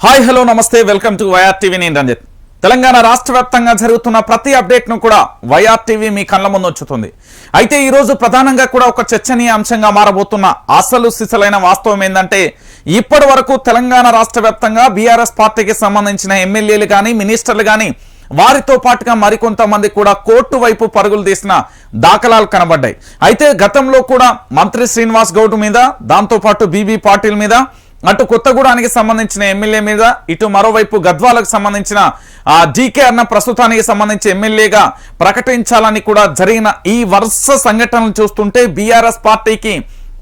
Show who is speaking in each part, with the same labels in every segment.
Speaker 1: Hi hello నమస్తే welcome to YR TV. నేను రంజిత్. తెలంగాణ రాష్ట్ర వ్యాప్తంగా జరుగుతున్న ప్రతి అప్డేట్ను కూడా వైఆర్ టీవీ మీ కళ్ళ ముందు ఉంచుతుంది. అయితే ఈరోజు ప్రధానంగా కూడా ఒక చర్చనీయ అంశంగా మారబోతున్న అసలు సిసలైన వాస్తవం ఏంటంటే, ఇప్పటి వరకు తెలంగాణ రాష్ట్ర వ్యాప్తంగా బీఆర్ఎస్ పార్టీకి సంబంధించిన ఎమ్మెల్యేలు కానీ మినిస్టర్లు కానీ వారితో పాటుగా మరికొంతమంది కూడా కోర్టు వైపు పరుగులు తీసిన దాఖలాలు కనబడ్డాయి. అయితే గతంలో కూడా మంత్రి శ్రీనివాస్ గౌడ్ మీద, దాంతోపాటు బీబీ పాటిల్ మీద, అటు కొత్తగూడానికి సంబంధించిన ఎమ్మెల్యే మీద, ఇటు మరోవైపు గద్వాలకు సంబంధించిన జీకే అన్న ప్రస్తుతానికి సంబంధించి ఎమ్మెల్యేగా ప్రకటించాలని కూడా జరిగిన ఈ వరుస సంఘటనలు చూస్తుంటే బీఆర్ఎస్ పార్టీకి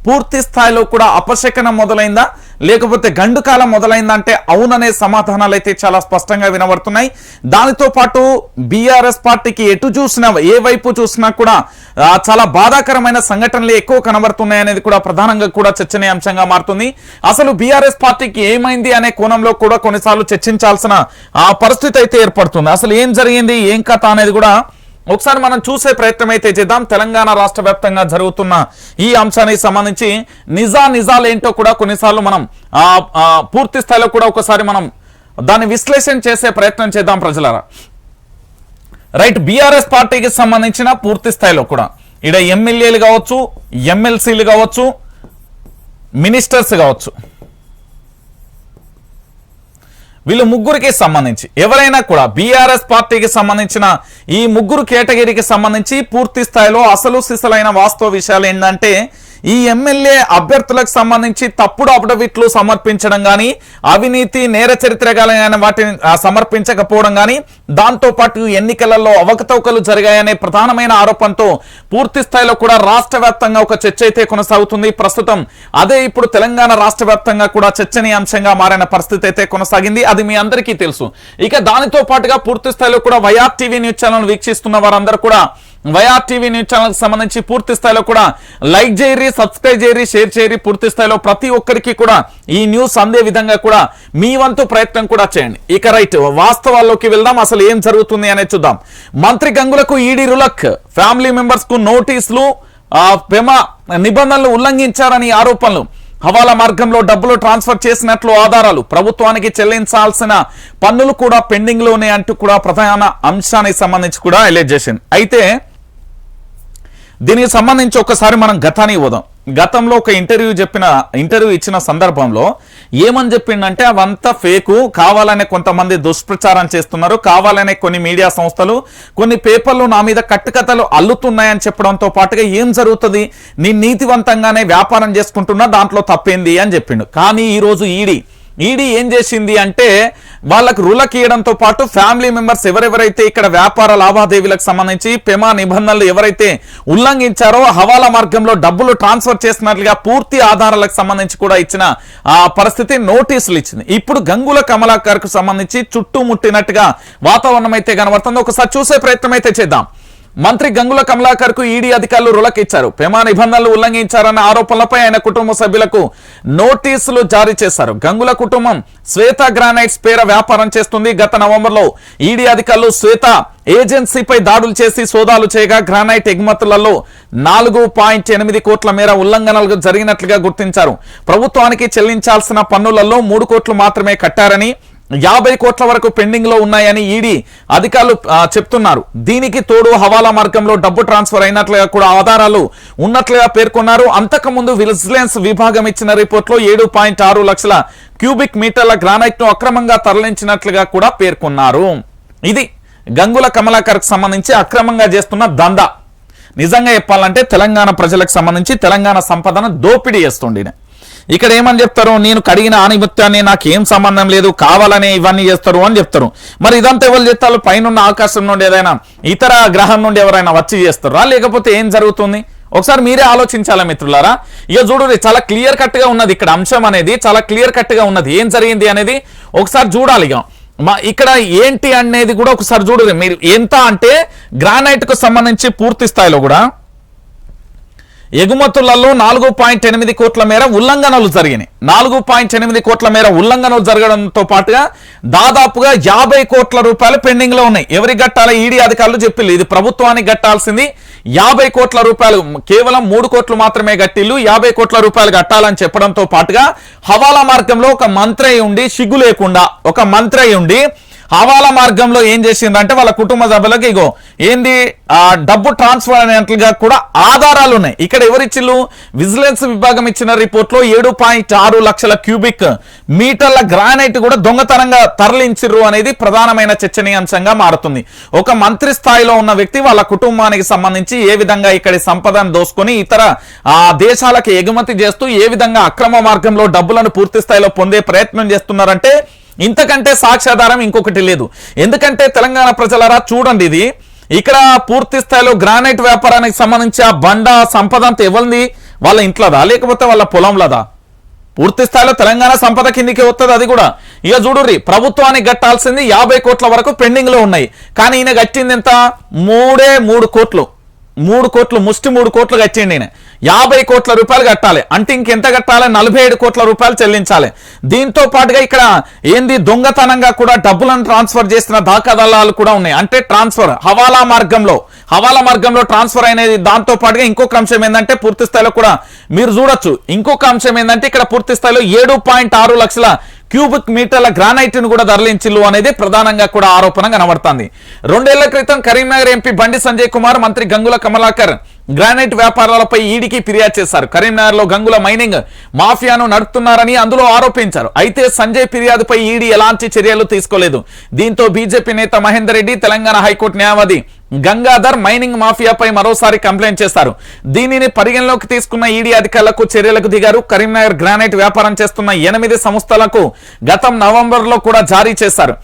Speaker 1: పూర్తి స్థాయిలో కూడా అపశకనం మొదలైందా లేకపోతే గండుకాలం మొదలైందా అంటే అవుననే సమాధానాలు అయితే చాలా స్పష్టంగా వినబడుతున్నాయి. దానితో పాటు బీఆర్ఎస్ పార్టీకి ఎటు చూసినా ఏ వైపు చూసినా కూడా చాలా బాధాకరమైన సంఘటనలు ఎక్కువ కనబడుతున్నాయి అనేది కూడా ప్రధానంగా కూడా చర్చనీయాంశంగా మారుతుంది. అసలు బీఆర్ఎస్ పార్టీకి ఏమైంది అనే కోణంలో కూడా కొన్నిసార్లు చర్చించాల్సిన పరిస్థితి అయితే ఏర్పడుతుంది. అసలు ఏం జరిగింది, ఏం కథ అనేది కూడా ఒకసారి మనం చూసే ప్రయత్నం అయితే చేద్దాం. తెలంగాణ రాష్ట్ర వ్యాప్తంగా జరుగుతున్న ఈ అంశానికి సంబంధించి నిజాలేంటో కూడా కొన్నిసార్లు మనం పూర్తి స్థాయిలో కూడా ఒకసారి మనం దాన్ని విశ్లేషణ చేసే ప్రయత్నం చేద్దాం ప్రజలారా. రైట్, బీఆర్ఎస్ పార్టీకి సంబంధించిన పూర్తి స్థాయిలో కూడా ఇక్కడ ఎమ్మెల్యేలు కావచ్చు, ఎమ్మెల్సీలు కావచ్చు, మినిస్టర్స్ కావచ్చు, వీళ్ళు ముగ్గురికి సంబంధించి ఎవరైనా కూడా బీఆర్ఎస్ పార్టీకి సంబంధించిన ఈ ముగ్గురు కేటగిరీకి సంబంధించి పూర్తి స్థాయిలో అసలు సిసలైన వాస్తవ విషయాలు ఏంటంటే, ఈ ఎమ్మెల్యే అభ్యర్థులకు సంబంధించి తప్పుడు అఫిడవిట్లు సమర్పించడం కానీ, అవినీతి నేర చరిత్ర కానీ వాటిని సమర్పించకపోవడం కానీ, దాంతోపాటు ఎన్నికలలో అవకతవకలు జరిగాయనే ప్రధానమైన ఆరోపణతో పూర్తి స్థాయిలో కూడా రాష్ట్ర వ్యాప్తంగా ఒక చర్చ అయితే కొనసాగుతుంది. ప్రస్తుతం అదే ఇప్పుడు తెలంగాణ రాష్ట్ర వ్యాప్తంగా కూడా చర్చనీయాంశంగా మారిన పరిస్థితి అయితే కొనసాగింది. అది మీ అందరికీ తెలుసు. ఇక దానితో పాటుగా పూర్తి స్థాయిలో కూడా వైఆర్ టీవీ న్యూస్ ఛానల్ వీక్షిస్తున్న వారందరూ కూడా వైఆర్ టీవీ న్యూస్ ఛానల్ సంబంధించి పూర్తి స్థాయిలో కూడా లైక్ చేయరి, సబ్స్క్రైబ్ చేయరి, షేర్ చేయరి. పూర్తి స్థాయిలో ప్రతి ఒక్కరికి కూడా ఈ న్యూస్ అందే విధంగా కూడా మీ వంతు ప్రయత్నం కూడా చేయండి. ఇక రైట్, వాస్తవాల్లోకి వెళ్దాం. అసలు ఏం జరుగుతుంది అనేది చూద్దాం. మంత్రి గంగులకు ఈడీ రులక్, ఫ్యామిలీ మెంబర్స్ కు నోటీసులు, పెమా నిబంధనలు ఉల్లంఘించారని ఆరోపణలు, హవాలా మార్గంలో డబ్బులు ట్రాన్స్ఫర్ చేసినట్లు ఆధారాలు, ప్రభుత్వానికి చెల్లించాల్సిన పన్నులు కూడా పెండింగ్ లోనే అంటూ కూడా ప్రధాన అంశానికి సంబంధించి కూడా హైలైట్ చేసింది. అయితే దీనికి సంబంధించి ఒకసారి మనం గతానికి పోదాం. గతంలో ఒక ఇంటర్వ్యూ ఇచ్చిన సందర్భంలో ఏమని చెప్పిండంటే, అవంతా ఫేకు, కావాలనే కొంతమంది దుష్ప్రచారం చేస్తున్నారు, కావాలనే కొన్ని మీడియా సంస్థలు కొన్ని పేపర్లు నా మీద కట్టుకథలు అల్లుతున్నాయని చెప్పడంతో పాటుగా ఏం జరుగుతుంది, నీ నీతివంతంగానే వ్యాపారం చేసుకుంటున్నా, దాంట్లో తప్పేంది అని చెప్పిండు. కానీ ఈరోజు ఈడీ ఏం చేసింది అంటే, వాళ్ళకు రులకి ఇవ్వడంతో పాటు ఫ్యామిలీ మెంబర్స్ ఎవరెవరైతే ఇక్కడ వ్యాపార లావాదేవీలకు సంబంధించి పెమా నిబంధనలు ఎవరైతే ఉల్లంఘించారో, హవాలా మార్గంలో డబ్బులు ట్రాన్స్ఫర్ చేసినట్లుగా పూర్తి ఆధారాలకు సంబంధించి కూడా ఇచ్చిన పరిస్థితి, నోటీసులు ఇచ్చింది. ఇప్పుడు గంగుల కమలాకర్ కు సంబంధించి చుట్టుముట్టినట్టుగా వాతావరణం అయితే కనబడుతుంది. ఒకసారి చూసే ప్రయత్నం అయితే చేద్దాం. మంత్రి గంగుల కమలాకర్ కు ఈడీ అధికారులు రులకిచ్చారు. పెమా నిబంధనలు ఉల్లంఘించారన్న ఆరోపణలపై ఆయన కుటుంబ సభ్యులకు నోటీసులు జారీ చేశారు. గంగుల కుటుంబం శ్వేత గ్రానైట్స్ పేర వ్యాపారం చేస్తుంది. గత నవంబర్లో ఈడీ అధికారులు శ్వేత ఏజెన్సీపై దాడులు చేసి సోదాలు చేయగా గ్రానైట్ ఎగుమతులలో 4.8 కోట్ల మేర ఉల్లంఘనలు జరిగినట్లుగా గుర్తించారు. ప్రభుత్వానికి చెల్లించాల్సిన పన్నులలో 3 కోట్లు మాత్రమే కట్టారని, 50 కోట్ల వరకు పెండింగ్ లో ఉన్నాయని ఈడీ అధికారులు చెప్తున్నారు. దీనికి తోడు హవాలా మార్గంలో డబ్బు ట్రాన్స్ఫర్ అయినట్లుగా కూడా ఆధారాలు ఉన్నట్లుగా పేర్కొన్నారు. అంతకుముందు విజిలెన్స్ విభాగం ఇచ్చిన రిపోర్ట్లో 7.6 లక్షల క్యూబిక్ మీటర్ల గ్రానైట్ ను అక్రమంగా తరలించినట్లుగా కూడా పేర్కొన్నారు. ఇది గంగుల కమలాకర్ కు సంబంధించి అక్రమంగా చేస్తున్న దందా. నిజంగా చెప్పాలంటే తెలంగాణ ప్రజలకు సంబంధించి తెలంగాణ సంపదను దోపిడీ చేస్తుండే. ఇక్కడ ఏమని చెప్తారు, నేను కడిగిన ఆనిమిత్యాన్ని నాకేం సంబంధం లేదు, కావాలనే ఇవన్నీ చేస్తారు అని చెప్తారు. మరి ఇదంతా ఎవరు చేస్తారు? పైన ఆకాశం నుండి ఏదైనా ఇతర గ్రహం నుండి ఎవరైనా వచ్చి చేస్తారా, లేకపోతే ఏం జరుగుతుంది? ఒకసారి మీరే ఆలోచించాలా మిత్రులారా. ఇక చూడండి, చాలా క్లియర్ కట్ గా ఉన్నది ఇక్కడ అంశం అనేది, చాలా క్లియర్ కట్ గా ఉన్నది. ఏం జరిగింది అనేది ఒకసారి చూడాలి. ఇక్కడ ఏంటి అనేది కూడా ఒకసారి చూడండి మీరు. ఎంత అంటే గ్రానైట్ కు సంబంధించి పూర్తి స్థాయిలో కూడా ఎగుమతులలో 4.8 కోట్ల మేర ఉల్లంఘనలు జరిగినాయి. 4.8 కోట్ల మేర ఉల్లంఘనలు జరగడంతో పాటుగా దాదాపుగా 50 కోట్ల రూపాయలు పెండింగ్ లో ఉన్నాయి. ఎవరికి కట్టాలి? ఈడీ అధికారులు చెప్పిల్లు ఇది ప్రభుత్వానికి కట్టాల్సింది 50 కోట్ల రూపాయలు, కేవలం 3 కోట్లు మాత్రమే కట్టిల్లు, 50 కోట్ల రూపాయలు కట్టాలని చెప్పడంతో పాటుగా హవాలా మార్గంలో ఒక మంత్రి ఉండి సిగ్గు లేకుండా ఒక మంత్రి ఉండి హవాలా మార్గంలో ఏం చేసిందంటే వాళ్ళ కుటుంబ సభ్యులకు ఇగో ఏంది డబ్బు ట్రాన్స్ఫర్ అనేట్లుగా కూడా ఆధారాలు ఉన్నాయి. ఇక్కడ ఎవరిచ్చిల్లు? విజిలెన్స్ విభాగం ఇచ్చిన రిపోర్ట్ లో 7.6 లక్షల క్యూబిక్ మీటర్ల గ్రానైట్ కూడా దొంగతనంగా తరలించిర్రు అనేది ప్రధానమైన చర్చనీయాంశంగా మారుతుంది. ఒక మంత్రి స్థాయిలో ఉన్న వ్యక్తి వాళ్ళ కుటుంబానికి సంబంధించి ఏ విధంగా ఇక్కడి సంపదను దోసుకొని ఇతర దేశాలకు ఎగుమతి చేస్తూ ఏ విధంగా అక్రమ మార్గంలో డబ్బులను పూర్తి స్థాయిలో పొందే ప్రయత్నం చేస్తున్నారంటే ఇంతకంటే సాక్ష్యాధారం ఇంకొకటి లేదు. ఎందుకంటే తెలంగాణ ప్రజలారా చూడండి, ఇది ఇక్కడ పూర్తి స్థాయిలో గ్రానైట్ వ్యాపారానికి సంబంధించి ఆ బండ సంపద అంతా ఎవరిది? వాళ్ళ ఇంట్లోదా లేకపోతే వాళ్ళ పొలంలోదా? పూర్తి స్థాయిలో తెలంగాణ సంపద కిందికి వస్తుంది. అది కూడా ఇక చూడుర్రి, ప్రభుత్వానికి కట్టాల్సింది 50 కోట్ల వరకు పెండింగ్ లో ఉన్నాయి. కానీ ఈయన కట్టింది ఎంత? 3 కోట్లు, 3 కోట్లు, ముష్టి 3 కోట్లు కట్టిండి ఈయన. 50 కోట్ల రూపాయలు కట్టాలి అంటే ఇంకెంత కట్టాలి? 47 కోట్ల రూపాయలు చెల్లించాలి. దీంతో పాటుగా ఇక్కడ ఏంది దొంగతనంగా కూడా డబ్బులను ట్రాన్స్ఫర్ చేసిన దాఖలాలు కూడా ఉన్నాయి. అంటే ట్రాన్స్ఫర్ హవాలా మార్గంలో ట్రాన్స్ఫర్ అనేది. దాంతో పాటుగా ఇంకొక అంశం ఏంటంటే పూర్తి స్థాయిలో కూడా మీరు చూడొచ్చు, ఇంకొక అంశం ఏంటంటే ఇక్కడ పూర్తి స్థాయిలో 7.6 లక్షల క్యూబిక్ మీటర్ల గ్రానైట్ ను కూడా తరలించిల్లు అనేది ప్రధానంగా కూడా ఆరోపణ కనబడుతుంది. 2 ఏళ్ల క్రితం కరీంనగర్ ఎంపీ బండి సంజయ్ కుమార్, మంత్రి గంగుల కమలాకర్ గ్రానైట్ వ్యాపారాలపై ఈడీకి ఫిర్యాదు చేశారు. కరీంనగర్ లో గంగుల మైనింగ్ మాఫియాను నడుపుతున్నారని అందులో ఆరోపించారు. అయితే సంజయ్ ఫిర్యాదుపై ఈడీ ఎలాంటి చర్యలు తీసుకోలేదు. దీంతో బీజేపీ నేత మహేందర్ రెడ్డి, తెలంగాణ హైకోర్టు న్యాయవాది గంగాధర్ మైనింగ్ మాఫియాపై మరోసారి కంప్లైంట్ చేశారు. దీనిని పరిగణలోకి తీసుకున్న ఈడీ అధికారులకు చర్యలకు దిగారు. కరీంనగర్ గ్రానైట్ వ్యాపారం చేస్తున్న 8 సంస్థలకు గతం నవంబర్లో కూడా జారీ చేశారు.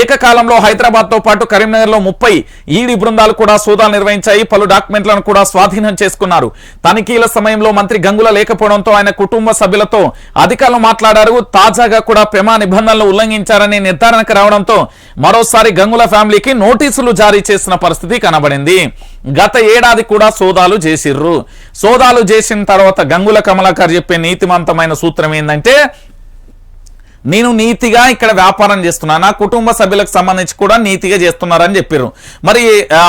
Speaker 1: ఏకకాలంలో హైదరాబాద్ తో పాటు కరీంనగర్ లో 30 ఈడీ బృందాలు కూడా సోదాలు నిర్వహించాయి. పలు డాక్యుమెంట్లను కూడా స్వాధీనం చేసుకున్నారు. తనిఖీల సమయంలో మంత్రి గంగుల లేకపోవడంతో ఆయన కుటుంబ సభ్యులతో అధికారులు మాట్లాడారు. తాజాగా కూడా పెమా నిబంధనలు ఉల్లంఘించారని నిర్ధారణకు రావడంతో మరోసారి గంగుల ఫ్యామిలీకి నోటీసులు జారీ చేసిన పరిస్థితి కనబడింది. గత ఏడాది కూడా సోదాలు చేసిర్రు. సోదాలు చేసిన తర్వాత గంగుల కమలాకర్ చెప్పే నీతిమంతమైన సూత్రం ఏంటంటే, నేను నీతిగా ఇక్కడ వ్యాపారం చేస్తున్నా, నా కుటుంబ సభ్యులకు సంబంధించి కూడా నీతిగా చేస్తున్నారని చెప్పారు. మరి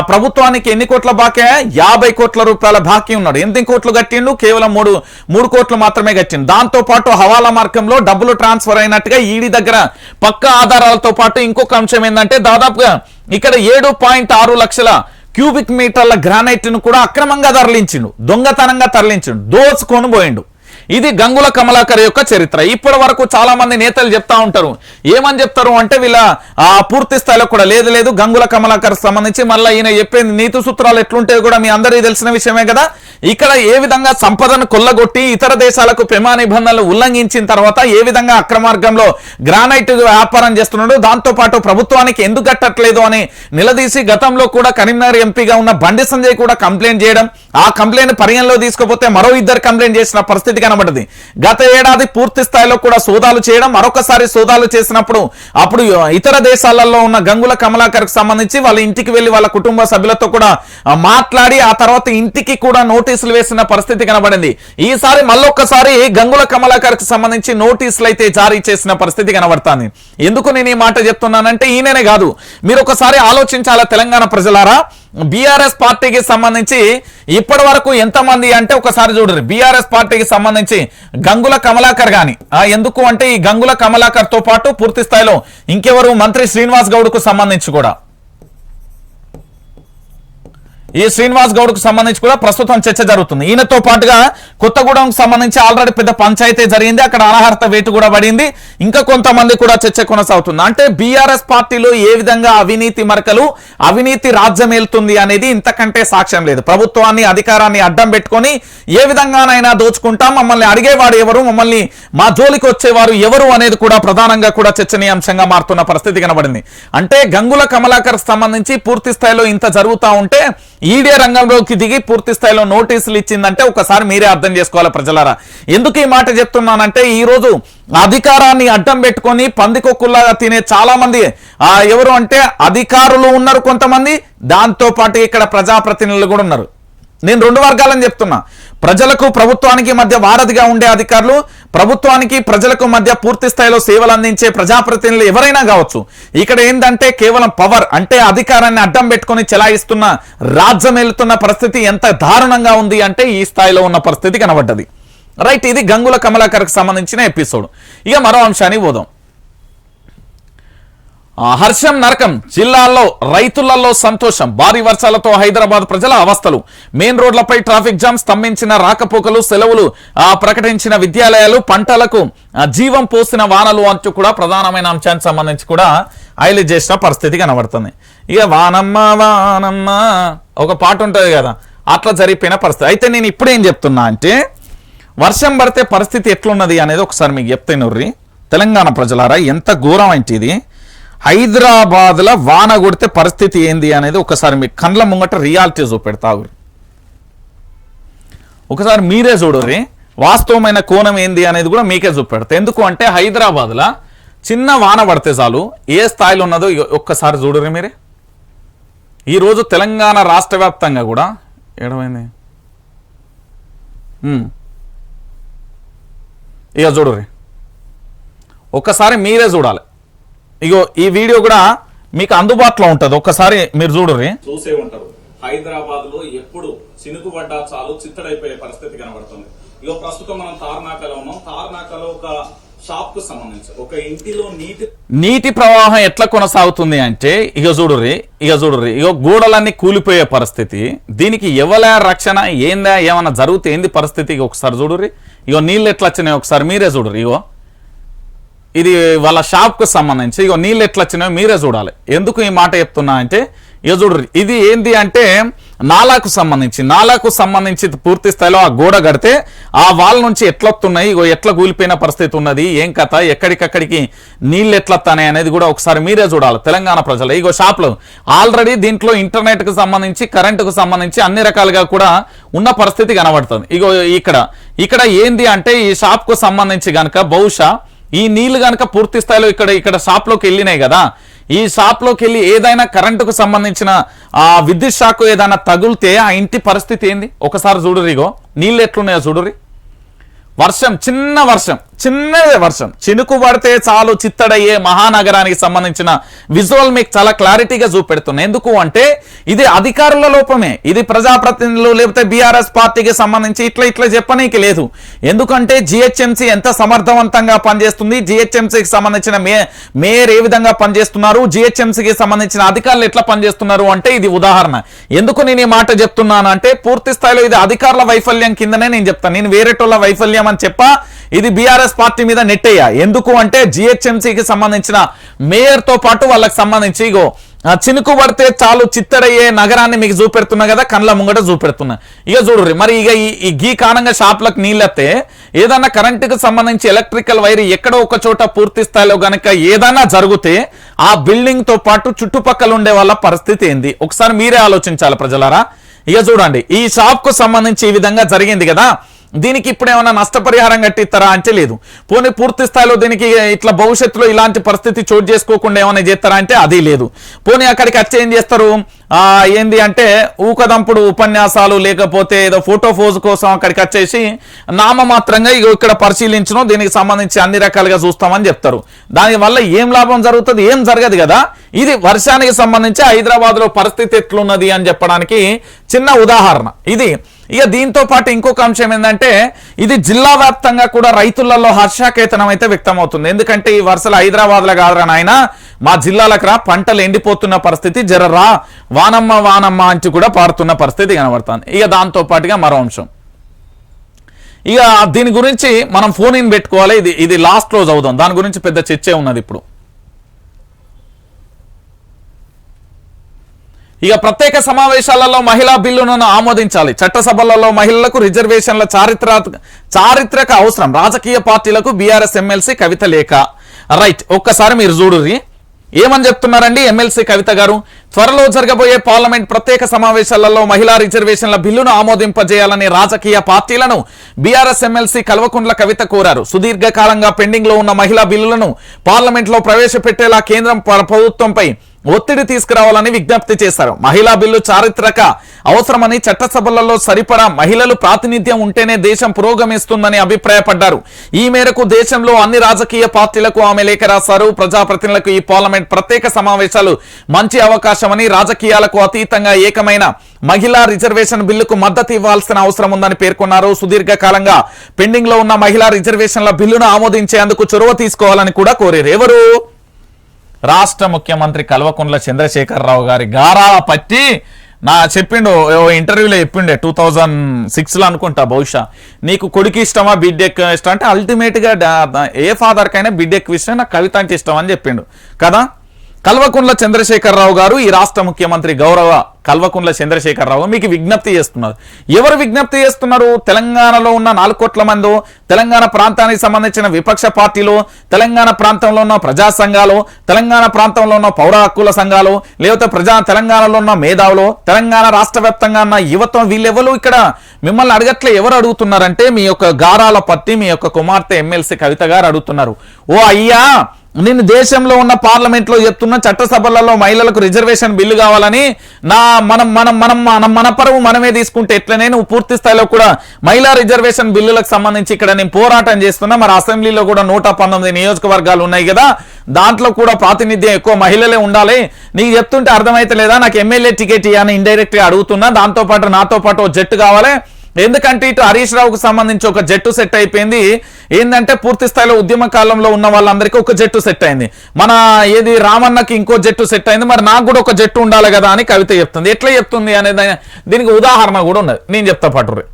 Speaker 1: ప్రభుత్వానికి ఎన్ని కోట్ల బాకీ? 50 కోట్ల రూపాయల బాకీ ఉన్నాడు. ఎన్ని కోట్లు కట్టిండు? కేవలం 3 కోట్లు మాత్రమే కట్టిండు. దాంతో పాటు హవాలా మార్గంలో డబ్బులు ట్రాన్స్ఫర్ అయినట్టుగా ఈడీ దగ్గర పక్క ఆధారాలతో పాటు ఇంకొక అంశం ఏంటంటే దాదాపుగా ఇక్కడ 7.6 లక్షల క్యూబిక్ మీటర్ల గ్రానైట్ ను కూడా అక్రమంగా తరలించిండు, దొంగతనంగా తరలించిండు, దోచుకొని పోయిండు. ఇది గంగుల కమలాకర్ యొక్క చరిత్ర. ఇప్పటి వరకు చాలా మంది నేతలు చెప్తా ఉంటారు. ఏమని చెప్తారు అంటే వీళ్ళ పూర్తి స్థాయిలో కూడా లేదు గంగుల కమలాకర్ సంబంధించి మళ్ళీ ఈయన చెప్పే నీతి సూత్రాలు ఎట్లుంటాయో కూడా మీ అందరికీ తెలిసిన విషయమే కదా. ఇక్కడ ఏ విధంగా సంపదను కొల్లగొట్టి ఇతర దేశాలకు పెమా నిబంధనలు ఉల్లంఘించిన తర్వాత ఏ విధంగా అక్రమార్గంలో గ్రానైట్ వ్యాపారం చేస్తున్నాడు, దాంతో పాటు ప్రభుత్వానికి ఎందుకు కట్టట్లేదు అని నిలదీసి గతంలో కూడా కరీంనగర్ ఎంపీగా ఉన్న బండి సంజయ్ కూడా కంప్లైంట్ చేయడం, ఆ కంప్లైంట్ పరిగణలో తీసుకోపోతే మరో 2 కంప్లైంట్ చేసిన పరిస్థితి కనబడింది. గత ఏడాది పూర్తి స్థాయిలో కూడా సోదాలు చేయడం, మరొకసారి సోదాలు చేసినప్పుడు అప్పుడు ఇతర దేశాలలో ఉన్న గంగుల కమలాకర్ కు సంబంధించి వాళ్ళ ఇంటికి వెళ్లి వాళ్ళ కుటుంబ సభ్యులతో కూడా మాట్లాడి ఆ తర్వాత ఇంటికి కూడా నోటీసులు వేసిన పరిస్థితి కనబడింది. ఈసారి మళ్ళొక్కసారి గంగుల కమలాకర్ కు సంబంధించి నోటీసులు అయితే జారీ చేసిన పరిస్థితి కనబడుతుంది. ఎందుకు నేను ఈ మాట చెప్తున్నానంటే ఈయననే కాదు, మీరు ఒకసారి ఆలోచించాలా తెలంగాణ ప్రజలారా. బీఆర్ఎస్ పార్టీకి సంబంధించి ఇప్పటి వరకు ఎంతమంది అంటే ఒకసారి చూడరు. బీఆర్ఎస్ పార్టీకి సంబంధించి గంగుల కమలాకర్ గాని, ఎందుకు అంటే ఈ గంగుల కమలాకర్ తో పాటు పూర్తి స్థాయిలో ఇంకెవరు, మంత్రి శ్రీనివాస్ గౌడ్ కు సంబంధించి కూడా, ఈ శ్రీనివాస్ గౌడ్ కు సంబంధించి కూడా ప్రస్తుతం చర్చ జరుగుతుంది. ఈయనతో పాటుగా కొత్తగూడెంకు సంబంధించి ఆల్రెడీ పెద్ద పంచాయతీ జరిగింది, అక్కడ అనర్హత వేటు కూడా పడింది. ఇంకా కొంతమంది కూడా చర్చ కొనసాగుతుంది. అంటే బీఆర్ఎస్ పార్టీలో ఏ విధంగా అవినీతి మరకలు, అవినీతి రాజ్యం వెళ్తుంది అనేది ఇంతకంటే సాక్ష్యం లేదు. ప్రభుత్వాన్ని, అధికారాన్ని అడ్డం పెట్టుకొని ఏ విధంగానైనా దోచుకుంటాం, మమ్మల్ని అడిగేవాడు ఎవరు, మమ్మల్ని మా జోలికి వచ్చేవారు ఎవరు అనేది కూడా ప్రధానంగా కూడా చర్చనీయాంశంగా మారుతున్న పరిస్థితి కనబడింది. అంటే గంగుల కమలాకర్ సంబంధించి పూర్తి స్థాయిలో ఇంత జరుగుతూ ఉంటే ఈడీ రంగంలోకి దిగి పూర్తి స్థాయిలో నోటీసులు ఇచ్చిందంటే ఒకసారి మీరే అర్థం చేసుకోవాలి ప్రజలారా. ఎందుకు ఈ మాట చెప్తున్నానంటే ఈ రోజు అధికారాన్ని అడ్డం పెట్టుకొని పందికొక్కుల్లాగా తినే చాలా మంది ఎవరు అంటే అధికారులు ఉన్నారు కొంతమంది, దాంతో పాటు ఇక్కడ ప్రజాప్రతినిధులు కూడా ఉన్నారు. నేను రెండు వర్గాలని చెప్తున్నా. ప్రజలకు ప్రభుత్వానికి మధ్య వారధిగా ఉండే అధికారులు, ప్రభుత్వానికి ప్రజలకు మధ్య పూర్తి స్థాయిలో సేవలు అందించే ప్రజాప్రతినిధులు ఎవరైనా కావచ్చు. ఇక్కడ ఏంటంటే కేవలం పవర్ అంటే అధికారాన్ని అడ్డం పెట్టుకొని చెలాయిస్తున్న రాజ్యం వెళ్తున్న పరిస్థితి ఎంత దారుణంగా ఉంది అంటే ఈ స్థాయిలో ఉన్న పరిస్థితి కనబడ్డది. రైట్, ఇది గంగుల కమలాకర్కి సంబంధించిన ఎపిసోడ్. ఇక మరో అంశానికి పోదాం. హర్షం నరకం, జిల్లాల్లో రైతులలో సంతోషం. భారీ వర్షాలతో హైదరాబాద్ ప్రజల అవస్థలు. మెయిన్ రోడ్లపై ట్రాఫిక్ జామ్, స్తంభించిన రాకపోకలు, సెలవులు ప్రకటించిన విద్యాలయాలు, పంటలకు జీవం పోసిన వానలు అంటూ కూడా ప్రధానమైన అంశానికి సంబంధించి కూడా హైలైట్ చేసిన పరిస్థితి కనబడుతుంది. ఇక వానమ్మ వానమ్మ ఒక పాట ఉంటుంది కదా, అట్లా జరిగిపోయిన పరిస్థితి. అయితే నేను ఇప్పుడేం చెప్తున్నా అంటే వర్షం పడితే పరిస్థితి ఎట్లున్నది అనేది ఒకసారి మీకు చెప్తాను. తెలంగాణ ప్రజలారా, ఎంత ఘోరం అంటే ఇది. హైదరాబాద్లో వాన కొడితే పరిస్థితి ఏంది అనేది ఒకసారి మీ కండ్ల ముంగట రియాలిటీ చూపెడతారు. ఒకసారి మీరే చూడరి, వాస్తవమైన కోణం ఏంది అనేది కూడా మీకే చూపెడతా. ఎందుకు అంటే హైదరాబాద్లో చిన్న వాన పడితే చాలు ఏ స్థాయిలో ఉన్నదో ఒక్కసారి చూడరి మీరే. ఈరోజు తెలంగాణ రాష్ట్ర వ్యాప్తంగా కూడా ఏడమైంది ఇక చూడరి, ఒక్కసారి మీరే చూడాలి. ఇగో ఈ వీడియో కూడా మీకు అందుబాటులో ఉంటది, ఒక్కసారి మీరు చూడరి.
Speaker 2: చూసే ఉంటారు హైదరాబాద్ లో ఎప్పుడు చినుకు పడ్డా చాలు చిత్తడైపోయే పరిస్థితి కనబడుతుంది. ఇగో ప్రస్తుతం మనం తార్నాకలో ఉన్నాం. తార్నాకలో ఒక షాప్ కు సంబంధించి ఒక ఇంటిలో
Speaker 1: నీటి ప్రవాహం ఎట్లా కొనసాగుతుంది అంటే ఇక చూడరి ఇగో గోడలన్నీ కూలిపోయే పరిస్థితి. దీనికి ఎవల రక్షణ ఏందా, ఏమన్నా జరిగితే ఏంది పరిస్థితి ఒకసారి చూడరి. ఇగో నీళ్ళు ఎట్లా వచ్చినాయి ఒకసారి మీరే చూడరు. ఇగో ఇది వాళ్ళ షాప్కు సంబంధించి ఇగో నీళ్ళు ఎట్లా వచ్చినాయో మీరే చూడాలి. ఎందుకు ఈ మాట చెప్తున్నా అంటే ఇక చూడరు, ఇది ఏంది అంటే నాలాకు సంబంధించి పూర్తి స్థాయిలో ఆ గోడ కడితే ఆ వాళ్ళ నుంచి ఎట్లొస్తున్నాయి, ఇగో ఎట్లా కూలిపోయిన పరిస్థితి ఉన్నది, ఏం కథ, ఎక్కడికక్కడికి నీళ్ళు ఎట్లొస్తాయి అనేది కూడా ఒకసారి మీరే చూడాలి తెలంగాణ ప్రజలు. ఇగో షాప్లో ఆల్రెడీ దీంట్లో ఇంటర్నెట్కు సంబంధించి కరెంటుకు సంబంధించి అన్ని రకాలుగా కూడా ఉన్న పరిస్థితి కనబడుతుంది. ఇగో ఇక్కడ ఏంది అంటే ఈ షాప్కు సంబంధించి కనుక బహుశా ఈ నీళ్లు కనుక పూర్తి స్థాయిలో ఇక్కడ షాప్లోకి వెళ్ళినాయి కదా, ఈ షాప్లోకి వెళ్ళి ఏదైనా కరెంటుకు సంబంధించిన విద్యుత్ షాక్ ఏదైనా తగిలితే ఆ ఇంటి పరిస్థితి ఏంది ఒకసారి చూడురి. ఇగో నీళ్ళు ఎట్లున్నాయో చూడురి. చిన్నదే వర్షం చినుకు పడితే చాలు చిత్తడయ్యే మహానగరానికి సంబంధించిన విజువల్ మీకు చాలా క్లారిటీగా చూపెడుతున్నాయి. ఎందుకు అంటే ఇది అధికారుల లోపమే, ఇది ప్రజాప్రతినిధులు లేకపోతే బీఆర్ఎస్ పార్టీకి సంబంధించి ఇట్లా చెప్పనీకి లేదు. ఎందుకంటే జిహెచ్ఎంసీ ఎంత సమర్థవంతంగా పనిచేస్తుంది, జిహెచ్ఎంసీకి సంబంధించిన మేయర్ ఏ విధంగా పనిచేస్తున్నారు, జిహెచ్ఎంసీకి సంబంధించిన అధికారులు ఎట్లా పనిచేస్తున్నారు అంటే ఇది ఉదాహరణ. ఎందుకు నేను ఈ మాట చెప్తున్నాను అంటే పూర్తి స్థాయిలో ఇది అధికారుల వైఫల్యం కిందనే నేను చెప్తాను. నేను వేరేటోళ్ళ వైఫల్యం అని చెప్పా, ఇది బీఆర్ఎస్ పార్టీ మీద నెట్టయ్యా. ఎందుకు అంటే జిహెచ్ఎంసీకి సంబంధించిన మేయర్ తో పాటు వాళ్ళకి సంబంధించి ఇగో చినుకు పడితే చాలు చిత్తడయ్యే నగరాన్ని మీకు చూపెడుతున్నా కదా, కండ్ల ముంగట చూపెడుతున్నా. ఇక చూడుర్రి, మరి ఇక ఈ గీ కారణంగా షాప్లకు నీళ్ళెత్తే ఏదన్నా కరెంటుకు సంబంధించి ఎలక్ట్రికల్ వైర్ ఎక్కడో ఒక చోట పూర్తి స్థాయిలో గనక ఏదైనా జరిగితే ఆ బిల్డింగ్ తో పాటు చుట్టుపక్కల ఉండే వాళ్ళ పరిస్థితి ఏంది ఒకసారి మీరే ఆలోచించాలి ప్రజలారా. ఇక చూడండి, ఈ షాప్ కు సంబంధించి ఈ విధంగా జరిగింది కదా, దీనికి ఇప్పుడు ఏమైనా నష్టపరిహారం కట్టిస్తారా అంటే లేదు. పోనీ పూర్తి స్థాయిలో దీనికి ఇట్లా భవిష్యత్తులో ఇలాంటి పరిస్థితి చోటు చేసుకోకుండా ఏమైనా చేస్తారా అంటే అది లేదు. పోనీ అక్కడికి వచ్చి ఏం చేస్తారు, ఏంది అంటే ఊకదంపుడు ఉపన్యాసాలు లేకపోతే ఏదో ఫోటో ఫోజ్ కోసం అక్కడికి వచ్చేసి నామమాత్రంగా ఇక్కడ పరిశీలించడం, దీనికి సంబంధించి అన్ని రకాలుగా చూస్తామని చెప్తారు. దానివల్ల ఏం లాభం జరుగుతుంది, ఏం జరగదు కదా. ఇది వర్షానికి సంబంధించి హైదరాబాద్ లో పరిస్థితి ఎట్లున్నది అని చెప్పడానికి చిన్న ఉదాహరణ ఇది. ఇక దీంతో పాటు ఇంకొక అంశం ఏంటంటే ఇది జిల్లా వ్యాప్తంగా కూడా రైతులలో హర్షాకేతనం అయితే వ్యక్తం అవుతుంది. ఎందుకంటే ఈ వర్షాలు హైదరాబాద్ లో కాదురా నాయన, మా జిల్లాలకు రా, పంటలు ఎండిపోతున్న పరిస్థితి, జరరా వానమ్మ అంటూ కూడా పారుతున్న పరిస్థితి కనబడుతుంది. ఇక దాంతో పాటుగా మరో అంశం, ఇక దీని గురించి మనం ఫోన్ ఇన్ పెట్టుకోవాలి. ఇది లాస్ట్ రోజు అవుదాం, దాని గురించి పెద్ద చర్చే ఉన్నది ఇప్పుడు. ఇక ప్రత్యేక సమావేశాలలో మహిళా బిల్లును ఆమోదించాలి, చట్టసభలలో మహిళలకు రిజర్వేషన్ల చారిత్రక అవసరం, రాజకీయ పార్టీలకు బీఆర్ఎస్ ఎమ్మెల్సీ కవిత లేఖ. రైట్, ఒక్కసారి మీరు చూడుర్రి ఏమని చెప్తున్నారండి ఎమ్మెల్సీ కవిత గారు. త్వరలో జరగబోయే పార్లమెంట్ ప్రత్యేక సమావేశాలలో మహిళా రిజర్వేషన్ల బిల్లును ఆమోదింపజేయాలని రాజకీయ పార్టీలను బీఆర్ఎస్ ఎమ్మెల్సీ కల్వకుంట్ల కవిత కోరారు. సుదీర్ఘకాలంగా పెండింగ్ లో ఉన్న మహిళా బిల్లులను పార్లమెంట్ లో ప్రవేశపెట్టేలా కేంద్రం ప్రభుత్వంపై ఒత్తిడి తీసుకురావాలని విజ్ఞప్తి చేశారు. మహిళా బిల్లు చారిత్రక అవసరమని, చట్టసభలలో సరిపడా మహిళలు ప్రాతినిధ్యం ఉంటేనే దేశం పురోగమిస్తుందని అభిప్రాయపడ్డారు. ఈ మేరకు దేశంలో అన్ని రాజకీయ పార్టీలకు ఆమె లేఖ రాశారు. ప్రజాప్రతినిధులకు ఈ పార్లమెంట్ ప్రత్యేక సమావేశాలు మంచి అవకాశమని, రాజకీయాలకు అతీతంగా ఏకమైన మహిళా రిజర్వేషన్ బిల్లుకు మద్దతు ఇవ్వాల్సిన అవసరం ఉందని పేర్కొన్నారు. సుదీర్ఘకాలంగా పెండింగ్ లో ఉన్న మహిళా రిజర్వేషన్ల బిల్లును ఆమోదించేందుకు చొరవ తీసుకోవాలని కూడా కోరారు. ఎవరు? రాష్ట్ర ముఖ్యమంత్రి కల్వకుంట్ల చంద్రశేఖరరావు గారి గారాల పట్టి చెప్పిండు, ఇంటర్వ్యూలో చెప్పిండే 2006లో అనుకుంటా బహుశా, నీకు కొడుకు ఇష్టమా బిడ్డ ఎక్కువ ఇష్టం అంటే అల్టిమేట్ గా ఏ ఫాదర్ కైనా బిడ్డ ఎక్కువ ఇష్టం, నాకు కవిత అంటే ఇష్టం అని చెప్పిండు కదా. కల్వకుంట్ల చంద్రశేఖరరావు గారు ఈ రాష్ట్ర ముఖ్యమంత్రి గౌరవ కల్వకుంట్ల చంద్రశేఖరరావు మీకు విజ్ఞప్తి చేస్తున్నారు. ఎవరు విజ్ఞప్తి చేస్తున్నారు? తెలంగాణలో ఉన్న 4 కోట్ల మంది, తెలంగాణ ప్రాంతానికి సంబంధించిన విపక్ష పార్టీలు, తెలంగాణ ప్రాంతంలో ఉన్న ప్రజా సంఘాలు, తెలంగాణ ప్రాంతంలో ఉన్న పౌర హక్కుల సంఘాలు, లేకపోతే తెలంగాణలో ఉన్న మేధావులు, తెలంగాణ రాష్ట్ర వ్యాప్తంగా ఉన్న యువత, వీళ్ళెవరు ఇక్కడ మిమ్మల్ని అడగట్లే. ఎవరు అడుగుతున్నారంటే మీ యొక్క గారాల పట్టి మీ యొక్క కుమార్తె ఎమ్మెల్సీ కవిత గారు అడుగుతున్నారు. ఓ అయ్యా, నేను దేశంలో ఉన్న పార్లమెంట్ లో చెప్తున్న చట్టసభలలో మహిళలకు రిజర్వేషన్ బిల్లు కావాలని, మన పరువు మనమే తీసుకుంటే ఎట్లనే నువ్వు పూర్తి స్థాయిలో కూడా మహిళా రిజర్వేషన్ బిల్లులకు సంబంధించి ఇక్కడ నేను పోరాటం చేస్తున్నా. మరి అసెంబ్లీలో కూడా 119 నియోజకవర్గాలు ఉన్నాయి కదా, దాంట్లో కూడా ప్రాతినిధ్యం ఎక్కువ మహిళలే ఉండాలి. నీకు చెప్తుంటే అర్థమైతే లేదా? నాకు ఎమ్మెల్యే టికెట్ ఇవ్వని ఇండైరెక్ట్ గా అడుగుతున్నా. దాంతో పాటు నాతో పాటు జట్టు కావాలి. ఎందుకంటే ఇటు హరీష్ రావుకు సంబంధించి ఒక జట్టు సెట్ అయిపోయింది. ఏంటంటే పూర్తి స్థాయిలో ఉద్యమ కాలంలో ఉన్న వాళ్ళందరికీ ఒక జట్టు సెట్ అయింది. మన ఏది రామన్నకి ఇంకో జట్టు సెట్ అయింది, మరి నాకు కూడా ఒక జట్టు ఉండాలి కదా అని కవిత చెప్తుంది. ఎట్లా చెప్తుంది అనేది దీనికి ఉదాహరణ కూడా ఉన్నది, నేను చెప్తా పట్టుర్రి.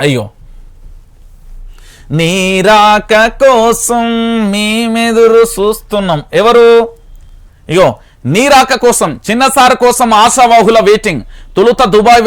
Speaker 1: అయ్యో, నీ రాక కోసం మేమెదురు చూస్తున్నాం. ఎవరు? ఇగో, నీ రాక కోసం, చిన్నసారి కోసం ఆశావాహుల వెయిటింగ్. తొలుత దుబాయ్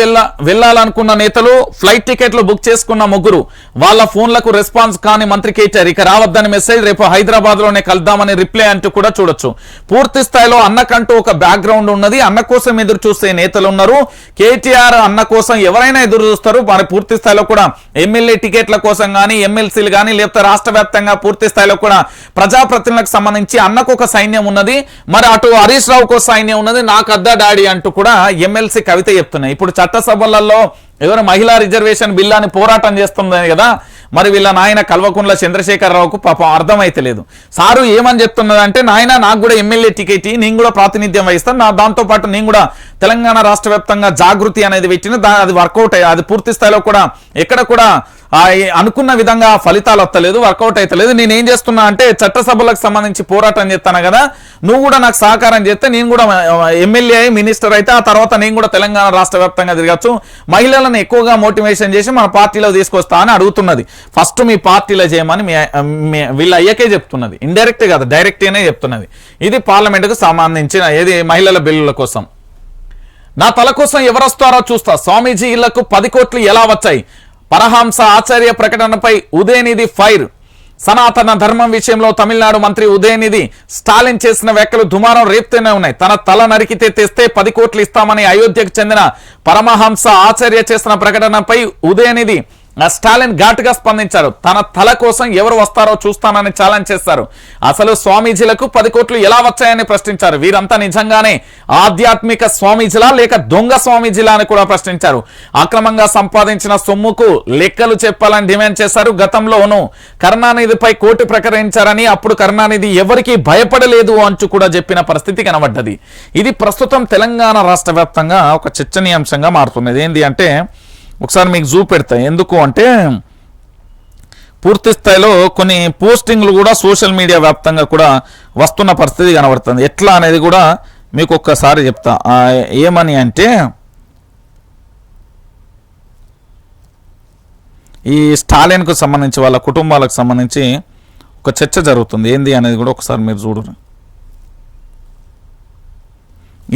Speaker 1: వెళ్ళాలనుకున్న నేతలు, ఫ్లైట్ టికెట్లు బుక్ చేసుకున్న ముగ్గురు, వాళ్ళ ఫోన్లకు రెస్పాన్స్ కాని మంత్రి కేటీఆర్. ఇక రావద్దని మెసేజ్, రేపు హైదరాబాద్ లోనే కలుద్దామని రిప్లై అంటూ కూడా చూడొచ్చు. పూర్తి స్థాయిలో అన్నకంటూ ఒక బ్యాక్గ్రౌండ్ ఉన్నది. అన్న కోసం ఎదురు చూసే నేతలు ఉన్నారు. కేటీఆర్ అన్న కోసం ఎవరైనా ఎదురు చూస్తారు. మరి పూర్తి స్థాయిలో కూడా ఎమ్మెల్యే టికెట్ల కోసం కానీ, ఎమ్మెల్సీలు కానీ, లేకపోతే రాష్ట్ర వ్యాప్తంగా పూర్తి స్థాయిలో కూడా ప్రజాప్రతినిధులకు సంబంధించి అన్నకు ఒక సైన్యం ఉన్నది. మరి అటు హరీష్ రావుకు సైన్యం ఉన్నది. నాకు అద్దా డాడీ అంటూ కూడా ఎమ్మెల్సీ కవిత చెప్తున్నాయి. ఇప్పుడు చట్టసభలలో ఎవరు మహిళా రిజర్వేషన్ బిల్లాని పోరాటం చేస్తుంది కదా, మరి వీళ్ళ నాయన కల్వకుంట్ల చంద్రశేఖరరావుకు పాపం అర్థమైతే లేదు. సారు ఏమని చెప్తున్నదంటే, నాయన నాకు కూడా ఎమ్మెల్యే టికెట్, నేను కూడా ప్రాతినిధ్యం వహిస్తాను, దాంతో పాటు నేను కూడా తెలంగాణ రాష్ట్ర వ్యాప్తంగా జాగృతి అనేది పెట్టిన, అది వర్కౌట్ అయ్యి అది పూర్తి స్థాయిలో కూడా ఎక్కడ కూడా అనుకున్న విధంగా ఫలితాలు వస్తలేదు, వర్కౌట్ అవుతలేదు. నేనేం చేస్తున్నా అంటే చట్టసభలకు సంబంధించి పోరాటం చేస్తాను కదా, నువ్వు కూడా నాకు సహకారం చేస్తే నేను కూడా ఎమ్మెల్యే మినిస్టర్ అయితే ఆ తర్వాత నేను కూడా తెలంగాణ రాష్ట్ర వ్యాప్తంగా తిరగచ్చు, మహిళలను ఎక్కువగా మోటివేషన్ చేసి మన పార్టీలో తీసుకొస్తా అని అడుగుతున్నది. ఫస్ట్ మీ పార్టీలో చేయమని వీళ్ళ అయ్యకే చెప్తున్నది, ఇండైరెక్ట్ కాదు డైరెక్ట్గానే చెప్తున్నది. ఇది పార్లమెంటుకు సంబంధించిన ఏది మహిళల బిల్లుల కోసం. నా తల కోసం ఎవరు వస్తారో చూస్తా, స్వామీజీ ఇళ్లకు 10 కోట్లు ఎలా వచ్చాయి? పరహంస ఆచార్య ప్రకటనపై ఉదయనిధి ఫైర్. సనాతన ధర్మం విషయంలో తమిళనాడు మంత్రి ఉదయనిధి స్టాలిన్ చేసిన వ్యాఖ్యలు దుమారం రేపుతూనే ఉన్నాయి. తన తల నరికితే తెస్తే 10 కోట్లు ఇస్తామని అయోధ్యకు చెందిన పరమహంస ఆచార్య చేసిన ప్రకటనపై ఉదయనిధి స్టాలిన్ ఘాటుగా స్పందించారు. తన తల కోసం ఎవరు వస్తారో చూస్తానని ఛాలెంజ్ చేశారు. అసలు స్వామీజీలకు 10 కోట్లు ఎలా వచ్చాయని ప్రశ్నించారు. వీరంతా నిజంగానే ఆధ్యాత్మిక స్వామీజీలా లేక దొంగ స్వామీజీలా అని కూడా ప్రశ్నించారు. అక్రమంగా సంపాదించిన సొమ్ముకు లెక్కలు చెప్పాలని డిమాండ్ చేశారు. గతంలోనూ కరుణానిధిపై కోర్టు ప్రకటించారని, అప్పుడు కరుణానిధి ఎవరికీ భయపడలేదు అంటూ కూడా చెప్పిన పరిస్థితి కనబడ్డది. ఇది ప్రస్తుతం తెలంగాణ రాష్ట్ర వ్యాప్తంగా ఒక చర్చనీయాంశంగా మారుతున్నది. ఏంటి అంటే ఒకసారి మీకు చూపెడతా. ఎందుకు అంటే పూర్తి స్థాయిలో కొన్ని పోస్టింగ్లు కూడా సోషల్ మీడియా వ్యాప్తంగా కూడా వస్తున్న పరిస్థితి కనబడుతుంది. ఎట్లా అనేది కూడా మీకు ఒక్కసారి చెప్తా. ఏమని అంటే ఈ స్టాలిన్కు సంబంధించి వాళ్ళ కుటుంబాలకు సంబంధించి ఒక చర్చ జరుగుతుంది. ఏంది అనేది కూడా ఒకసారి మీరు చూడరు.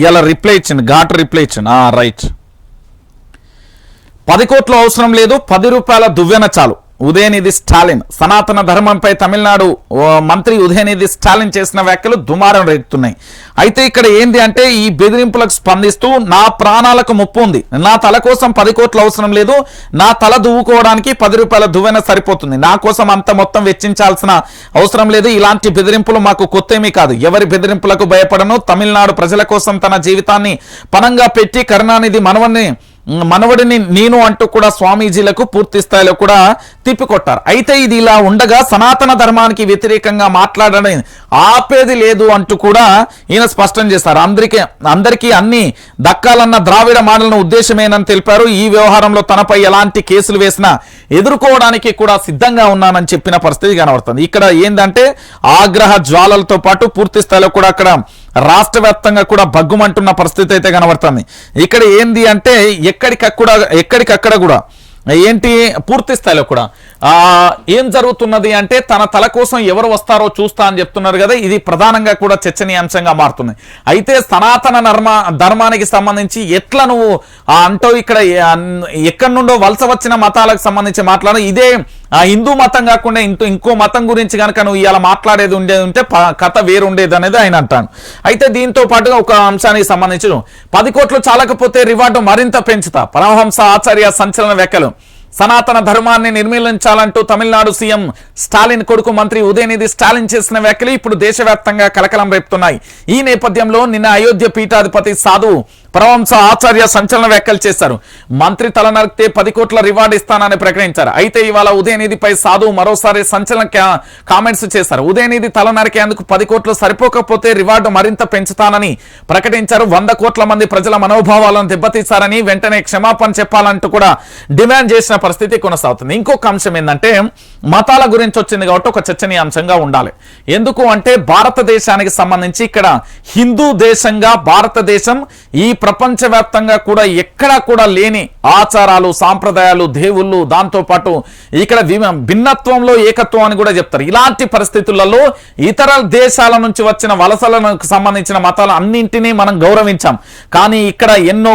Speaker 1: ఇలా రిప్లై ఇచ్చింది, ఘాటు రిప్లై ఇచ్చింది. రైట్, 10 కోట్లు అవసరం లేదు, 10 రూపాయల దువ్వెన చాలు. ఉదయనిధి స్టాలిన్ సనాతన ధర్మంపై తమిళనాడు మంత్రి ఉదయనిధి స్టాలిన్ చేసిన వ్యాఖ్యలు దుమారం రేగుతున్నాయి. అయితే ఇక్కడ ఏంది అంటే ఈ బెదిరింపులకు స్పందిస్తూ నా ప్రాణాలకు ముప్పు ఉంది, నా తల కోసం 10 కోట్లు అవసరం లేదు, నా తల దువ్వుకోవడానికి 10 రూపాయల దువ్వెన సరిపోతుంది, నా కోసం అంత మొత్తం వెచ్చించాల్సిన అవసరం లేదు, ఇలాంటి బెదిరింపులు మాకు కొత్తేమీ కాదు, ఎవరి బెదిరింపులకు భయపడను, తమిళనాడు ప్రజల కోసం తన జీవితాన్ని పణంగా పెట్టి కరుణానిధి మనవడిని నేను అంటూ కూడా స్వామీజీలకు పూర్తి స్థాయిలో కూడా తిప్పికొట్టారు. అయితే ఇది ఇలా ఉండగా సనాతన ధర్మానికి వ్యతిరేకంగా మాట్లాడడం ఆపేది లేదు అంటూ కూడా ఈయన స్పష్టం చేశారు. అందరికీ అన్ని దక్కాలన్న ద్రావిడ మాడలిన ఉద్దేశమేనని తెలిపారు. ఈ వ్యవహారంలో తనపై ఎలాంటి కేసులు వేసినా ఎదుర్కోవడానికి కూడా సిద్ధంగా ఉన్నానని చెప్పిన పరిస్థితి కనబడుతుంది. ఇక్కడ ఏంటంటే ఆగ్రహ జ్వాలలతో పాటు పూర్తి స్థాయిలో కూడా అక్కడ రాష్ట్ర వ్యాప్తంగా కూడా బగ్గుమంటున్న పరిస్థితి అయితే కనబడుతుంది. ఇక్కడ ఏంది అంటే ఎక్కడికక్కడ కూడా ఏంటి పూర్తి స్థాయిలో కూడా ఏం జరుగుతున్నది అంటే తన తల కోసం ఎవరు వస్తారో చూస్తా అని చెప్తున్నారు కదా, ఇది ప్రధానంగా కూడా చర్చనీయాంశంగా మారుతుంది. అయితే సనాతన ధర్మానికి సంబంధించి ఎట్లా నువ్వు అంటూ ఇక్కడ ఎక్కడి నుండో వలస వచ్చిన మతాలకు సంబంధించి మాట్లాడు, ఇదే హిందూ మతం కాకుండా ఇంకో మతం గురించి కనుక నువ్వు ఇలా మాట్లాడేది ఉంటే కథ వేరుండేది అనేది ఆయన అంటాను. అయితే దీంతో పాటుగా ఒక అంశానికి సంబంధించి 10 కోట్లు చాలకపోతే రివార్డు మరింత పెంచుతా, పరమహంస ఆచార్య సంచలన వ్యాఖ్యలు. సనాతన ధర్మాన్ని నిర్మూలించాలంటూ తమిళనాడు సీఎం స్టాలిన్ కొడుకు మంత్రి ఉదయనిధి స్టాలిన్ చేసిన వ్యాఖ్యలు ఇప్పుడు దేశవ్యాప్తంగా కలకలం రేపుతున్నాయి. ఈ నేపథ్యంలో నిన్న అయోధ్య పీఠాధిపతి సాధువు పరమహంస ఆచార్య సంచలన వ్యాఖ్యలు చేశారు. మంత్రి తల నరికితే 10 కోట్ల రివార్డు ఇస్తానని ప్రకటించారు. అయితే ఇవాళ ఉదయనిధిపై సాధువు మరోసారి సంచలన కామెంట్స్ చేశారు. ఉదయనిధి తల నరికేందుకు 10 కోట్లు సరిపోకపోతే రివార్డు మరింత పెంచుతానని ప్రకటించారు. 100 కోట్ల మంది ప్రజల మనోభావాలను దెబ్బతీశారని వెంటనే క్షమాపణ చెప్పాలంటూ కూడా డిమాండ్ చేసిన పరిస్థితి కొనసాగుతుంది. ఇంకొక అంశం ఏంటంటే మతాల గురించి వచ్చింది కాబట్టి ఒక చర్చనీయాంశంగా ఉండాలి. ఎందుకు అంటే భారతదేశానికి సంబంధించి ఇక్కడ హిందూ దేశంగా భారతదేశం ఈ ప్రపంచవ్యాప్తంగా కూడా ఎక్కడా కూడా లేని ఆచారాలు, సాంప్రదాయాలు, దేవుళ్ళు, దాంతోపాటు ఇక్కడ భిన్నత్వంలో ఏకత్వం అని కూడా చెప్తారు. ఇలాంటి పరిస్థితులలో ఇతర దేశాల నుంచి వచ్చిన వలసలకు సంబంధించిన మతాలు అన్నింటినీ మనం గౌరవించాం. కానీ ఇక్కడ ఎన్నో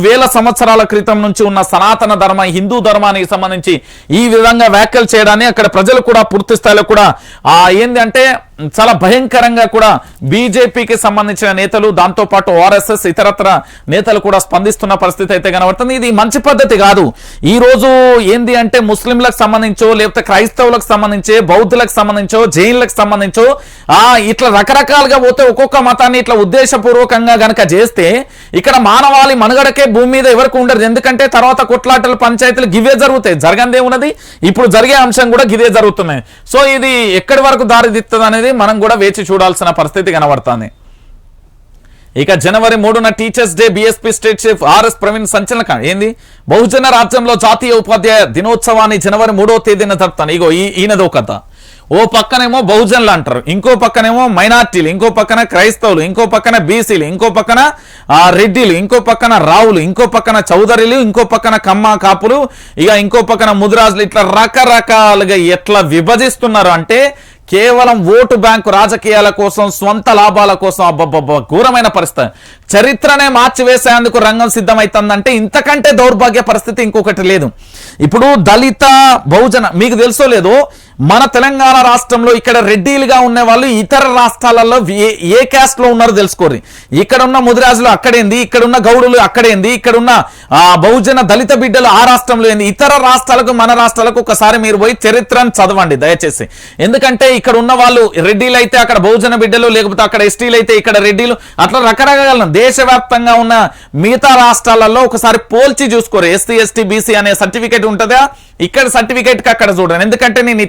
Speaker 1: వేల సంవత్సరాల క్రితం నుంచి ఉన్న సనాతన ధర్మ హిందూ ధర్మానికి సంబంధించి ఈ విధంగా వ్యాఖ్యలు చేయడాన్ని అక్కడ ప్రజలు కూడా పూర్తి స్థాయిలో కూడా ఏంది అంటే చాలా భయంకరంగా కూడా బీజేపీకి సంబంధించిన నేతలు, దాంతోపాటు ఆర్ఎస్ఎస్ ఇతరత్ర నేతలు కూడా స్పందిస్తున్న పరిస్థితి అయితే కనబడుతుంది. ఇది మంచి పద్ధతి కాదు. ఈ రోజు ఏంది అంటే ముస్లింలకు సంబంధించో లేకపోతే క్రైస్తవులకు సంబంధించో బౌద్ధులకు సంబంధించో జైన్లకు సంబంధించో ఇట్లా రకరకాలుగా పోతే ఒక్కొక్క మతాన్ని ఇట్లా ఉద్దేశపూర్వకంగా గనక చేస్తే ఇక్కడ మానవాళి మనుగడకే భూమి మీద ఎవరికి ఉండదు. ఎందుకంటే తర్వాత కొట్లాటలు పంచాయతీలు గివే జరుగుతాయి, జరగందే ఉన్నది. ఇప్పుడు జరిగే అంశం కూడా గివే జరుగుతున్నాయి. సో ఇది ఎక్కడి వరకు దారితీస్తుంది అనేది మనం కూడా వేచి చూడాల్సిన పరిస్థితి కనబడుతుంది. ఇక జనవరి 3న teachers day BSP state chief RS Praveen సంచలనం ఏంది, బహుజన రాజ్యంలో జాతీయ ఉపాధ్యాయ దినోత్సవాన్ని జనవరి 3వ తేదీన జరుపుతాను. ఇగో ఈయనదో కథ. ఓ పక్కనేమో బహుజనులు అంటారు, ఇంకో పక్కనేమో మైనార్టీలు, ఇంకో పక్కన క్రైస్తవులు, ఇంకో పక్కన బీసీలు, ఇంకో పక్కన రెడ్డిలు, ఇంకో పక్కన రావులు, ఇంకో పక్కన చౌదరిలు, ఇంకో పక్కన కమ్మ కాపులు, ఇక ఇంకో పక్కన ముదిరాజులు, ఇట్లా రకరకాలుగా ఎట్లా విభజిస్తున్నారు అంటే కేవలం ఓటు బ్యాంకు రాజకీయాల కోసం, స్వంత లాభాల కోసం. అబ్బబ్బబ్బ ఘోరమైన పరిస్థితి. చరిత్రనే మార్చివేసేందుకు రంగం సిద్ధమవుతుందంటే ఇంతకంటే దౌర్భాగ్య పరిస్థితి ఇంకొకటి లేదు. ఇప్పుడు దళిత బహుజన మీకు తెలుసో లేదో మన తెలంగాణ రాష్ట్రంలో ఇక్కడ రెడ్డిలుగా ఉన్న వాళ్ళు ఇతర రాష్ట్రాలలో ఏ క్యాస్ట్ లో ఉన్నారో తెలుసుకోరు. ఇక్కడ ఉన్న ముదిరాజులు అక్కడేంది, ఇక్కడున్న గౌడులు అక్కడేంది, ఇక్కడున్న బహుజన దళిత బిడ్డలు ఆ రాష్ట్రంలో ఏంది, ఇతర రాష్ట్రాలకు మన రాష్ట్రాలకు ఒకసారి మీరు పోయి చరిత్రను చదవండి దయచేసి. ఎందుకంటే ఇక్కడ ఉన్న వాళ్ళు రెడ్డిలు అయితే అక్కడ బహుజన బిడ్డలు, లేకపోతే అక్కడ ఎస్టీలు అయితే ఇక్కడ రెడ్డిలు, అట్లా రకరకాల దేశవ్యాప్తంగా ఉన్న మిగతా రాష్ట్రాలలో ఒకసారి పోల్చి చూసుకోరు. ఎస్సీ ఎస్టీ బీసీ అనే సర్టిఫికేట్ ఉంటుందా, ఇక్కడ సర్టిఫికేట్ కి అక్కడ చూడండి. ఎందుకంటే నేను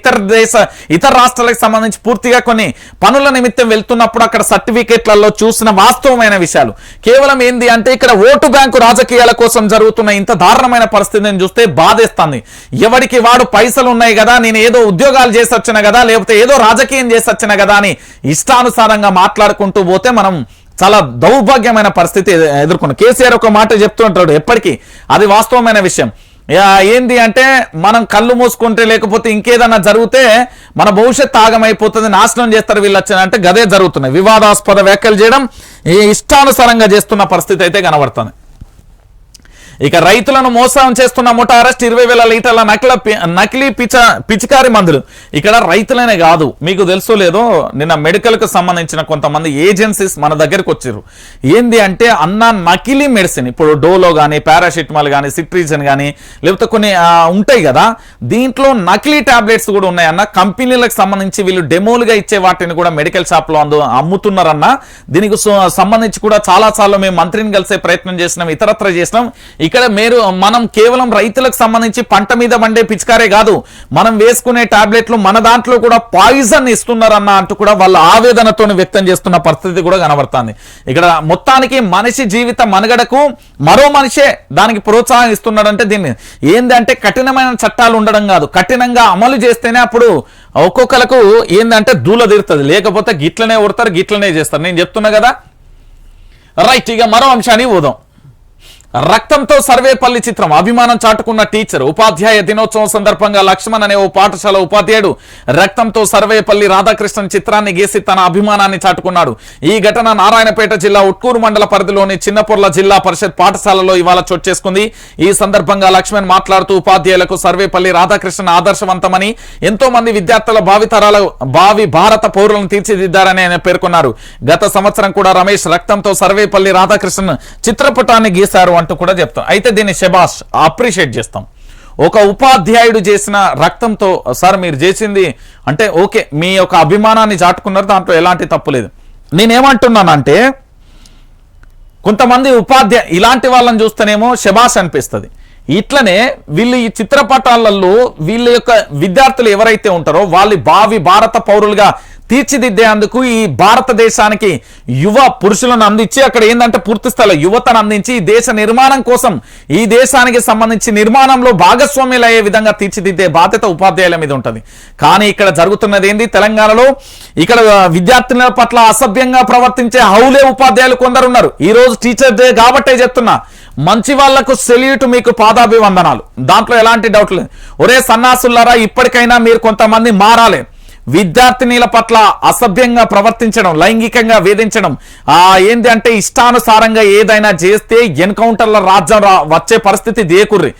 Speaker 1: ఇతర రాష్ట్రాలకు సంబంధించి పూర్తిగా కొన్ని పనుల నిమిత్తం వెళ్తున్నప్పుడు అక్కడ సర్టిఫికేట్లలో చూసిన వాస్తవమైన విషయాలు కేవలం ఏంది అంటే ఇక్కడ ఓటు బ్యాంకు రాజకీయాల కోసం జరుగుతున్న ఇంత దారుణమైన పరిస్థితిని చూస్తే బాధేస్తుంది. ఎవరికి వాడు పైసలు ఉన్నాయి కదా, నేను ఏదో ఉద్యోగాలు చేసి వచ్చిన కదా, లేకపోతే ఏదో రాజకీయం చేసి వచ్చిన కదా అని ఇష్టానుసారంగా మాట్లాడుకుంటూ పోతే మనం చాలా దౌర్భాగ్యమైన పరిస్థితి ఎదుర్కొన్నాం. కేసీఆర్ ఒక మాట చెప్తుంటాడు ఎప్పటికీ, అది వాస్తవమైన విషయం. ఏంది అంటే మనం కళ్ళు మూసుకుంటే లేకపోతే ఇంకేదన్నా జరిగితే మన భవిష్యత్తు ఆగమైపోతుంది, నాశనం చేస్తారు వీళ్ళు అంటే గదే జరుగుతున్నాయి. వివాదాస్పద వ్యాఖ్యలు చేయడం ఇష్టానుసారంగా చేస్తున్న పరిస్థితి అయితే కనబడుతుంది. ఇక రైతులను మోసం చేస్తున్న ముఠా అరెస్ట్ 20,000 లీటర్ల నకిలీ పిచికారి మందులు. ఇక్కడ రైతులనే కాదు, మీకు తెలుసో లేదో నిన్న మెడికల్ కు సంబంధించిన కొంతమంది ఏజెన్సీస్ మన దగ్గరకు వచ్చారు. ఏంది అంటే అన్న నకిలీ మెడిసిన్, ఇప్పుడు డోలో కానీ పారాసిటమాల్ కానీ సిట్రిజన్ కానీ లేకపోతే కొన్ని ఉంటాయి కదా, దీంట్లో నకిలీ టాబ్లెట్స్ కూడా ఉన్నాయన్న. కంపెనీలకు సంబంధించి వీళ్ళు డెమోలుగా ఇచ్చే వాటిని కూడా మెడికల్ షాప్ లో అమ్ముతున్నారన్న. దీనికి సంబంధించి కూడా చాలా సార్లు మేము మంత్రిని కలిసే ప్రయత్నం చేసినాం, ఇతరత్ర చేసినాం. ఇక్కడ మనం కేవలం రైతులకు సంబంధించి పంట మీద పండే పిచికారే కాదు, మనం వేసుకునే టాబ్లెట్లు మన దాంట్లో కూడా పాయిజన్ ఇస్తున్నారన్న అంటూ కూడా వాళ్ళ ఆవేదనతో వ్యక్తం చేస్తున్న పరిస్థితి కూడా కనబడుతుంది. ఇక్కడ మొత్తానికి మనిషి జీవిత మనుగడకు మరో మనిషే దానికి ప్రోత్సాహం ఇస్తున్నాడంటే దీన్ని ఏందంటే కఠినమైన చట్టాలు ఉండడం కాదు, కఠినంగా అమలు చేస్తేనే అప్పుడు ఒక్కొక్కలకు ఏందంటే దూల తీరుతుంది, లేకపోతే గిట్లనే ఉడతారు గిట్లనే చేస్తారు. నేను చెప్తున్నా కదా. రైట్, ఇక మరో అంశాన్ని పోదాం. రక్తంతో సర్వేపల్లి చిత్రం అభిమానం చాటుకున్న టీచర్. ఉపాధ్యాయ దినోత్సవం సందర్భంగా లక్ష్మణ్ అనే ఓ పాఠశాల ఉపాధ్యాయుడు రక్తంతో సర్వేపల్లి రాధాకృష్ణన్ చిత్రాన్ని గీసి తన అభిమానాన్ని చాటుకున్నాడు. ఈ ఘటన నారాయణపేట జిల్లా ఉట్కూరు మండల పరిధిలోని చిన్నపొర్ల జిల్లా పరిషత్ పాఠశాలలో ఇవాళ చోటు చేసుకుంది. ఈ సందర్భంగా లక్ష్మణ్ మాట్లాడుతూ ఉపాధ్యాయులకు సర్వేపల్లి రాధాకృష్ణన్ ఆదర్శవంతమని, ఎంతో మంది విద్యార్థుల భావి భారత పౌరులను తీర్చిదిద్దారని ఆయన పేర్కొన్నారు. గత సంవత్సరం కూడా రమేష్ రక్తంతో సర్వేపల్లి రాధాకృష్ణన్ చిత్రపటాన్ని గీశారు అంటూ కూడా చెప్తాం. అయితే దీన్ని శబాష్ అప్రిషియేట్ చేస్తాం. ఒక ఉపాధ్యాయుడు చేసిన రక్తంతో సార్ మీరు చేసింది అంటే ఓకే, మీ యొక్క అభిమానాన్ని చాటుకున్నారు, దాంట్లో ఎలాంటి తప్పు లేదు. నేనేమంటున్నానంటే కొంతమంది ఇలాంటి వాళ్ళని చూస్తేనేమో శబాష్ అనిపిస్తుంది. ఇట్లనే వీళ్ళు ఈ చిత్రపటాలలో వీళ్ళ యొక్క విద్యార్థులు ఎవరైతే ఉంటారో వాళ్ళు భావి భారత పౌరులుగా తీర్చిదిద్దేందుకు ఈ భారతదేశానికి యువ పురుషులను అందించి అక్కడ ఏంటంటే పూర్తి స్థాయిలో యువతను అందించి ఈ దేశ నిర్మాణం కోసం ఈ దేశానికి సంబంధించి నిర్మాణంలో భాగస్వామ్యులు అయ్యే విధంగా తీర్చిదిద్దే బాధ్యత ఉపాధ్యాయుల మీద ఉంటుంది. కానీ ఇక్కడ జరుగుతున్నది ఏంది, తెలంగాణలో ఇక్కడ విద్యార్థుల పట్ల అసభ్యంగా ప్రవర్తించే హౌలే ఉపాధ్యాయులు కొందరు ఉన్నారు. ఈ రోజు టీచర్ డే కాబట్టే చెప్తున్నా, మంచి వాళ్లకు సెల్యూట్, మీకు పాదాభివందనాలు, దాంట్లో ఎలాంటి డౌట్ లేదు. ఒరే సన్నాసులారా, ఇప్పటికైనా మీరు కొంతమంది మారాలి. విద్యార్థినీల పట్ల అసభ్యంగా ప్రవర్తించడం, లైంగికంగా వేధించడం, ఏంది అంటే ఇష్టానుసారంగా ఏదైనా చేస్తే ఎన్కౌంటర్ల రాజ్యం వచ్చే పరిస్థితి దేకుర్రి.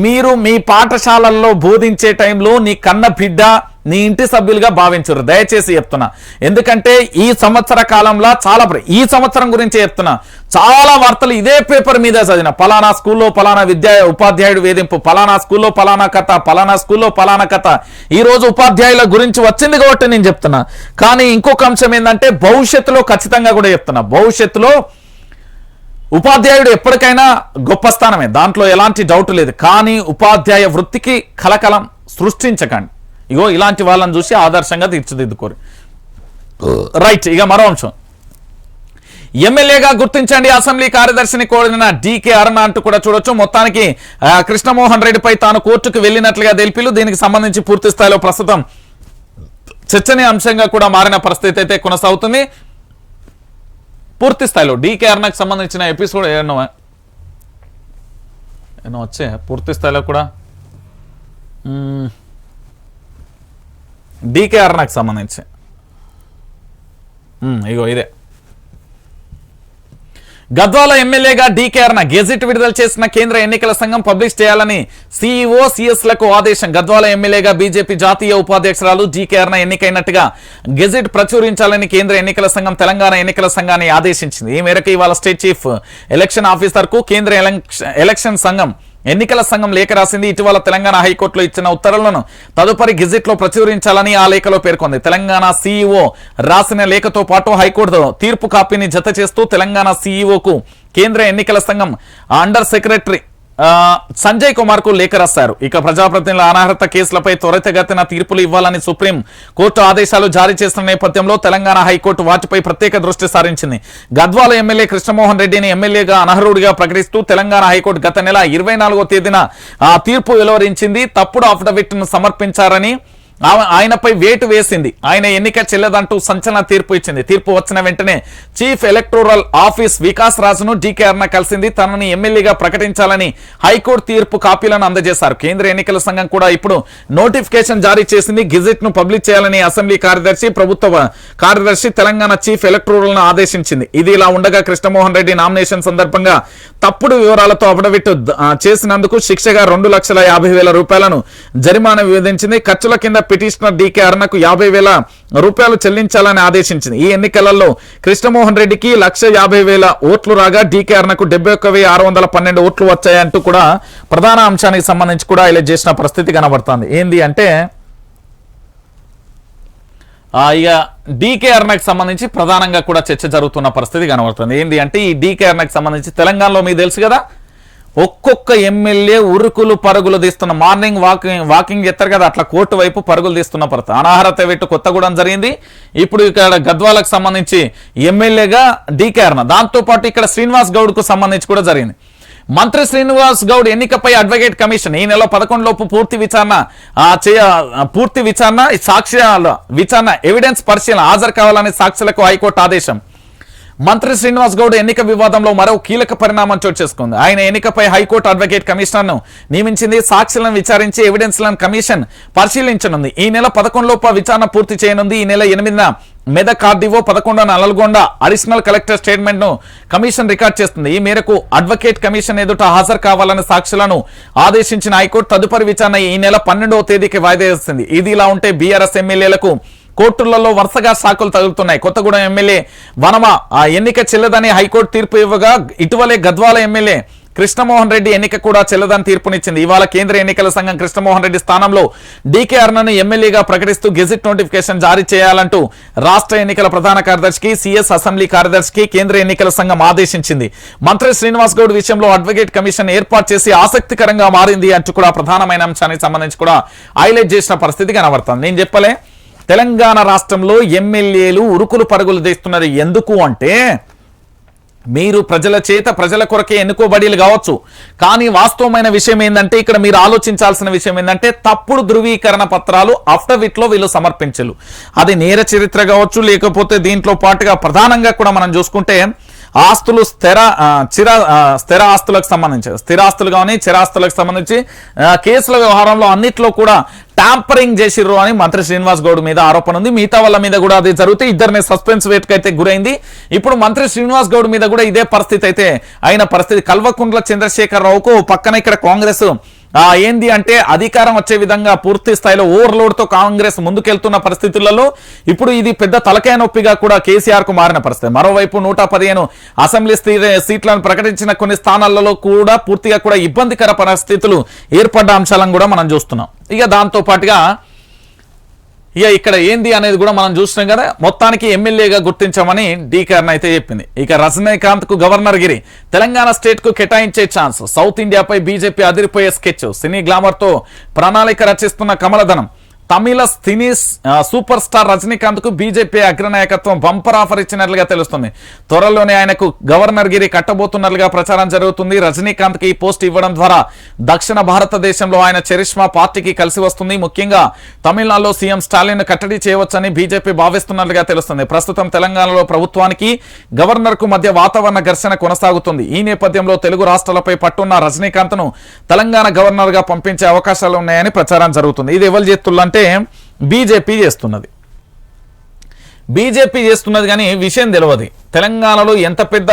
Speaker 1: మీరు మీ పాఠశాలల్లో బోధించే టైంలో నీ కన్న బిడ్డ నీ ఇంటి సభ్యులుగా భావించరు, దయచేసి చెప్తున్నా. ఎందుకంటే ఈ సంవత్సర కాలంలో ఈ సంవత్సరం గురించి చెప్తున్నా, చాలా వార్తలు ఇదే పేపర్ మీద చదివిన, పలానా స్కూల్లో పలానా ఉపాధ్యాయుడు వేధింపు, పలానా స్కూల్లో పలానా కథ, పలానా స్కూల్లో పలానా కథ. ఈ రోజు ఉపాధ్యాయుల గురించి వచ్చింది కాబట్టి నేను చెప్తున్నా. కానీ ఇంకొక అంశం ఏంటంటే భవిష్యత్తులో ఖచ్చితంగా కూడా చెప్తున్నా, భవిష్యత్తులో ఉపాధ్యాయుడు ఎప్పటికైనా గొప్ప స్థానమే, దాంట్లో ఎలాంటి డౌట్ లేదు. కానీ ఉపాధ్యాయ వృత్తికి కలకలం సృష్టించకండి. ఇగో ఇలాంటి వాళ్ళని చూసి ఆదర్శంగా తీర్చిదిద్దుకోరు. రైట్, ఇక మరో అంశం. ఎమ్మెల్యేగా గుర్తించండి, అసెంబ్లీ కార్యదర్శిని కోరిన డీకే అరుణ అంటూ కూడా చూడొచ్చు. మొత్తానికి కృష్ణమోహన్ రెడ్డిపై తాను కోర్టుకు వెళ్ళినట్లుగా తెలిపిలు. దీనికి సంబంధించి పూర్తి స్థాయిలో ప్రస్తుతం చర్చనీయాంశంగా కూడా మారిన పరిస్థితి అయితే కొనసాగుతుంది. పూర్తి స్థాయిలో డీకే అరుణకు సంబంధించిన ఎపిసోడ్ ఏమో వచ్చే పూర్తి స్థాయిలో కూడా డీకే అరుణకు సంబంధించి ఇగో ఇదే. గద్వాల ఎమ్మెల్యేగా డీకే అరుణ గెజిట్ విడుదల చేసిన కేంద్ర ఎన్నికల సంఘం పబ్లిష్ చేయాలని సీఈఓ సిఎస్లకు ఆదేశం. గద్వాల ఎమ్మెల్యేగా బీజేపీ జాతీయ ఉపాధ్యక్షురాలు డీకే అరుణ ఎన్నికైనట్టుగా గెజిట్ ప్రచురించాలని కేంద్ర ఎన్నికల సంఘం తెలంగాణ ఎన్నికల సంఘాన్ని ఆదేశించింది. ఈ మేరకు ఇవాళ స్టేట్ చీఫ్ ఎలక్షన్ ఆఫీసర్ కు కేంద్ర ఎలక్షన్ సంఘం ఎన్నికల సంఘం లేఖ రాసింది. ఇటీవల తెలంగాణ హైకోర్టులో ఇచ్చిన ఉత్తర్వులను తదుపరి గెజిట్లో ప్రచురించాలని ఆ లేఖలో పేర్కొంది. తెలంగాణ సీఈఓ రాసిన లేఖతో పాటు హైకోర్టు తీర్పు కాపీని జత చేస్తూ తెలంగాణ సీఈఓకు కేంద్ర ఎన్నికల సంఘం అండర్ సెక్రటరీ సంజయ్ కుమార్ కు లేఖ రాశారు. ఇక ప్రజాప్రతినిధుల అనర్హత కేసులపై త్వరితగతిన తీర్పులు ఇవ్వాలని సుప్రీం కోర్టు ఆదేశాలు జారీ చేస్తున్న నేపథ్యంలో తెలంగాణ హైకోర్టు వాటిపై ప్రత్యేక దృష్టి సారించింది. గద్వాల ఎమ్మెల్యే కృష్ణమోహన్ రెడ్డిని ఎమ్మెల్యేగా అనర్హుడిగా ప్రకటిస్తూ తెలంగాణ హైకోర్టు గత నెల 24వ తేదీన ఆ తీర్పు వెలువరించింది. తప్పుడు అఫిడవిట్ ను సమర్పించారని ఆయనపై వేటు వేసింది. ఆయన ఎన్నిక చెల్లదంటూ సంచలన తీర్పు ఇచ్చింది. తీర్పు వచ్చిన వెంటనే చీఫ్ ఎలక్టోరల్ ఆఫీస్ వికాస్ రాజును డీకే అరుణ కలిసింది. తనని ఎమ్మెల్యేగా ప్రకటించాలని హైకోర్టు తీర్పు కాపీలను అందజేశారు. కేంద్ర ఎన్నికల సంఘం కూడా ఇప్పుడు నోటిఫికేషన్ జారీ చేసింది. గెజెట్ ను పబ్లిష్ చేయాలని అసెంబ్లీ కార్యదర్శి, ప్రభుత్వ కార్యదర్శి తెలంగాణ చీఫ్ ఎలక్టోరల్ ను ఆదేశించింది. ఇది ఇలా ఉండగా కృష్ణమోహన్ రెడ్డి నామినేషన్ సందర్భంగా తప్పుడు వివరాలతో అఫిడవిట్ చేసినందుకు శిక్షగా 2,50,000 రూపాయలను జరిమానా విధించింది. ఖర్చుల కింద పిటిషనర్ డీకే అరుణకు 50,000 రూపాయలు చెల్లించాలని ఆదేశించింది. ఈ ఎన్నికలలో కృష్ణమోహన్ రెడ్డికి 1,50,000 ఓట్లు రాగా డీకే అరుణకు 71,612 ఓట్లు వచ్చాయంటూ కూడా ప్రధాన అంశానికి సంబంధించి కూడా హైలైట్ చేసిన పరిస్థితి కనబడుతుంది. ఏంది అంటే ఇక డీకే అరుణకు సంబంధించి ప్రధానంగా కూడా చర్చ జరుగుతున్న పరిస్థితి కనబడుతుంది. ఏంది అంటే ఈ డీకే అరుణకు సంబంధించి తెలంగాణలో మీకు తెలుసు కదా, ఒక్కొక్క ఎమ్మెల్యే ఉరుకులు పరుగులు తీస్తున్న, మార్నింగ్ వాకింగ్ చేస్తారు కదా, అట్లా కోర్టు వైపు పరుగులు తీస్తున్న పరిస్థితి. అనార్హత వేటు కొత్తగూడెం జరిగింది. ఇప్పుడు ఇక్కడ గద్వాలకు సంబంధించి ఎమ్మెల్యేగా డీకే అరుణ, దాంతోపాటు ఇక్కడ శ్రీనివాస్ గౌడ్కు సంబంధించి కూడా జరిగింది. మంత్రి శ్రీనివాస్ గౌడ్ ఎన్నికపై అడ్వకేట్ కమిషన్ ఈ నెల 11 లోపు పూర్తి విచారణ సాక్ష్యాల విచారణ ఎవిడెన్స్ పరిశీలన హాజరు కావాలని సాక్షులకు హైకోర్టు ఆదేశం. మంత్రి శ్రీనివాస్ గౌడ్ ఎన్నిక వివాదంలో మరో కీలక పరిణామం చోటు చేసుకుంది. ఆయన ఎన్నికపై హైకోర్టు అడ్వకేట్ కమిషనర్ ను నియమించింది. సాక్షులను విచారించి ఎవిడెన్స్లను కమిషన్ పరిశీలించనుంది. ఈ నెల 11 లోపు విచారణ పూర్తి చేయనుంది. ఈ నెల 8న మెదక్ ఆర్డీఓ, 11న నల్గొండ అడిషనల్ కలెక్టర్ స్టేట్మెంట్ ను కమిషన్ రికార్డ్ చేస్తుంది. ఈ మేరకు అడ్వకేట్ కమిషన్ ఎదుట హాజరు కావాలని సాక్షులను ఆదేశించిన హైకోర్టు తదుపరి విచారణ ఈ నెల 12వ తేదీకి వాయిదా వేస్తుంది. ఇది ఇలా ఉంటే బీఆర్ఎస్ ఎమ్మెల్యేలకు కోర్టులలో వరుసగా షాకులు తగులుతున్నాయి. కొత్తగూడెం ఎమ్మెల్యే వనమ ఎన్నిక చెల్లదని హైకోర్టు తీర్పు ఇవ్వగా, ఇటీవలే గద్వాల ఎమ్మెల్యే కృష్ణమోహన్ రెడ్డి ఎన్నిక కూడా చెల్లదని తీర్పునిచ్చింది. ఇవాళ కేంద్ర ఎన్నికల సంఘం కృష్ణమోహన్ రెడ్డి స్థానంలో డీకే అరుణను ఎమ్మెల్యేగా ప్రకటిస్తూ గెజిట్ నోటిఫికేషన్ జారీ చేయాలంటూ రాష్ట్ర ఎన్నికల ప్రధాన కార్యదర్శికి, సిఎస్ అసెంబ్లీ కార్యదర్శికి కేంద్ర ఎన్నికల సంఘం ఆదేశించింది. మంత్రి శ్రీనివాస్ గౌడ్ విషయంలో అడ్వకేట్ కమిషన్ ఏర్పాటు చేసి ఆసక్తికరంగా మారింది అంటూ కూడా ప్రధానమైన అంశానికి సంబంధించి కూడా హైలైట్ చేసిన పరిస్థితి కనబడుతుంది. నేను చెప్పలే, తెలంగాణ రాష్ట్రంలో ఎమ్మెల్యేలు ఉరుకులు పరుగులు తీస్తున్నారు. ఎందుకు అంటే మీరు ప్రజల చేత ప్రజల కొరకే ఎన్నుకోబడీలు కావచ్చు, కానీ వాస్తవమైన విషయం ఏంటంటే ఇక్కడ మీరు ఆలోచించాల్సిన విషయం ఏంటంటే తప్పుడు ధృవీకరణ పత్రాలు అఫిడవిట్ లో వీళ్ళు సమర్పించలు. అది నేర చరిత్ర కావచ్చు, లేకపోతే దీంట్లో పాటుగా ప్రధానంగా కూడా మనం చూసుకుంటే ఆస్తులు స్థిర ఆస్తులకు సంబంధించి, స్థిరాస్తులు కానీ చిరాస్తులకు సంబంధించి కేసుల వ్యవహారంలో అన్నిట్లో కూడా ట్యాంపరింగ్ చేసిర్రు అని మంత్రి శ్రీనివాస్ గౌడ్ మీద ఆరోపణ ఉంది. మిగతా వాళ్ళ మీద కూడా అది జరిగితే ఇద్దరిని సస్పెన్స్ వేటుకు అయితే గురైంది. ఇప్పుడు మంత్రి శ్రీనివాస్ గౌడ్ మీద కూడా ఇదే పరిస్థితి అయితే అయిన పరిస్థితి. కల్వకుంట్ల చంద్రశేఖరరావుకు పక్కన ఇక్కడ కాంగ్రెస్ ఏంది అంటే అధికారం వచ్చే విధంగా పూర్తి స్థాయిలో ఓవర్లోడ్ తో కాంగ్రెస్ ముందుకెళ్తున్న పరిస్థితులలో ఇప్పుడు ఇది పెద్ద తలకాయ నొప్పిగా కూడా కేసీఆర్ కు మారిన పరిస్థితి. మరోవైపు 115 అసెంబ్లీ సీట్లను ప్రకటించిన కొన్ని స్థానాలలో కూడా పూర్తిగా కూడా ఇబ్బందికర పరిస్థితులు ఏర్పడ్డ అంశాలను కూడా మనం చూస్తున్నాం. ఇక దాంతో పాటుగా ఇక ఇక్కడ ఏంది అనేది కూడా మనం చూస్తున్నాం కదా. మొత్తానికి ఎమ్మెల్యేగా గుర్తించామని డీకే అరుణ అయితే చెప్పింది. ఇక రజనీకాంత్ కు గవర్నర్ గిరి, తెలంగాణ స్టేట్ కు కేటాయించే ఛాన్స్, సౌత్ ఇండియాపై బీజేపీ అదిరిపోయే స్కెచ్, సినీ గ్లామర్ తో ప్రణాళిక రచిస్తున్న కమలదనం, తమిళ సినీ సూపర్ స్టార్ రజనీకాంత్ కు బీజేపీ అగ్రనాయకత్వం బంపర్ ఆఫర్ ఇచ్చినట్లుగా తెలుస్తుంది. త్వరలోనే ఆయనకు గవర్నర్ గిరి కట్టబోతున్నట్లుగా ప్రచారం జరుగుతుంది. రజనీకాంత్ కి ఈ పోస్ట్ ఇవ్వడం ద్వారా దక్షిణ భారతదేశంలో ఆయన చరిష్మా పార్టీకి కలిసి వస్తుంది. ముఖ్యంగా తమిళనాడులో సీఎం స్టాలిన్ కట్టడి చేయవచ్చని బీజేపీ భావిస్తున్నట్లుగా తెలుస్తుంది. ప్రస్తుతం తెలంగాణలో ప్రభుత్వానికి గవర్నర్ కు మధ్య వాతావరణ ఘర్షణ కొనసాగుతుంది. ఈ నేపథ్యంలో తెలుగు రాష్ట్రాలపై పట్టున్న రజనీకాంత్ ను తెలంగాణ గవర్నర్ గా పంపించే అవకాశాలు ఉన్నాయని ప్రచారం జరుగుతుంది. ఇది ఎవరు చేస్తున్నంటే బీజేపీ చేస్తున్నది. బీజేపీ చేస్తున్నది కానీ విషయం తెలియదు. తెలంగాణలో ఎంత పెద్ద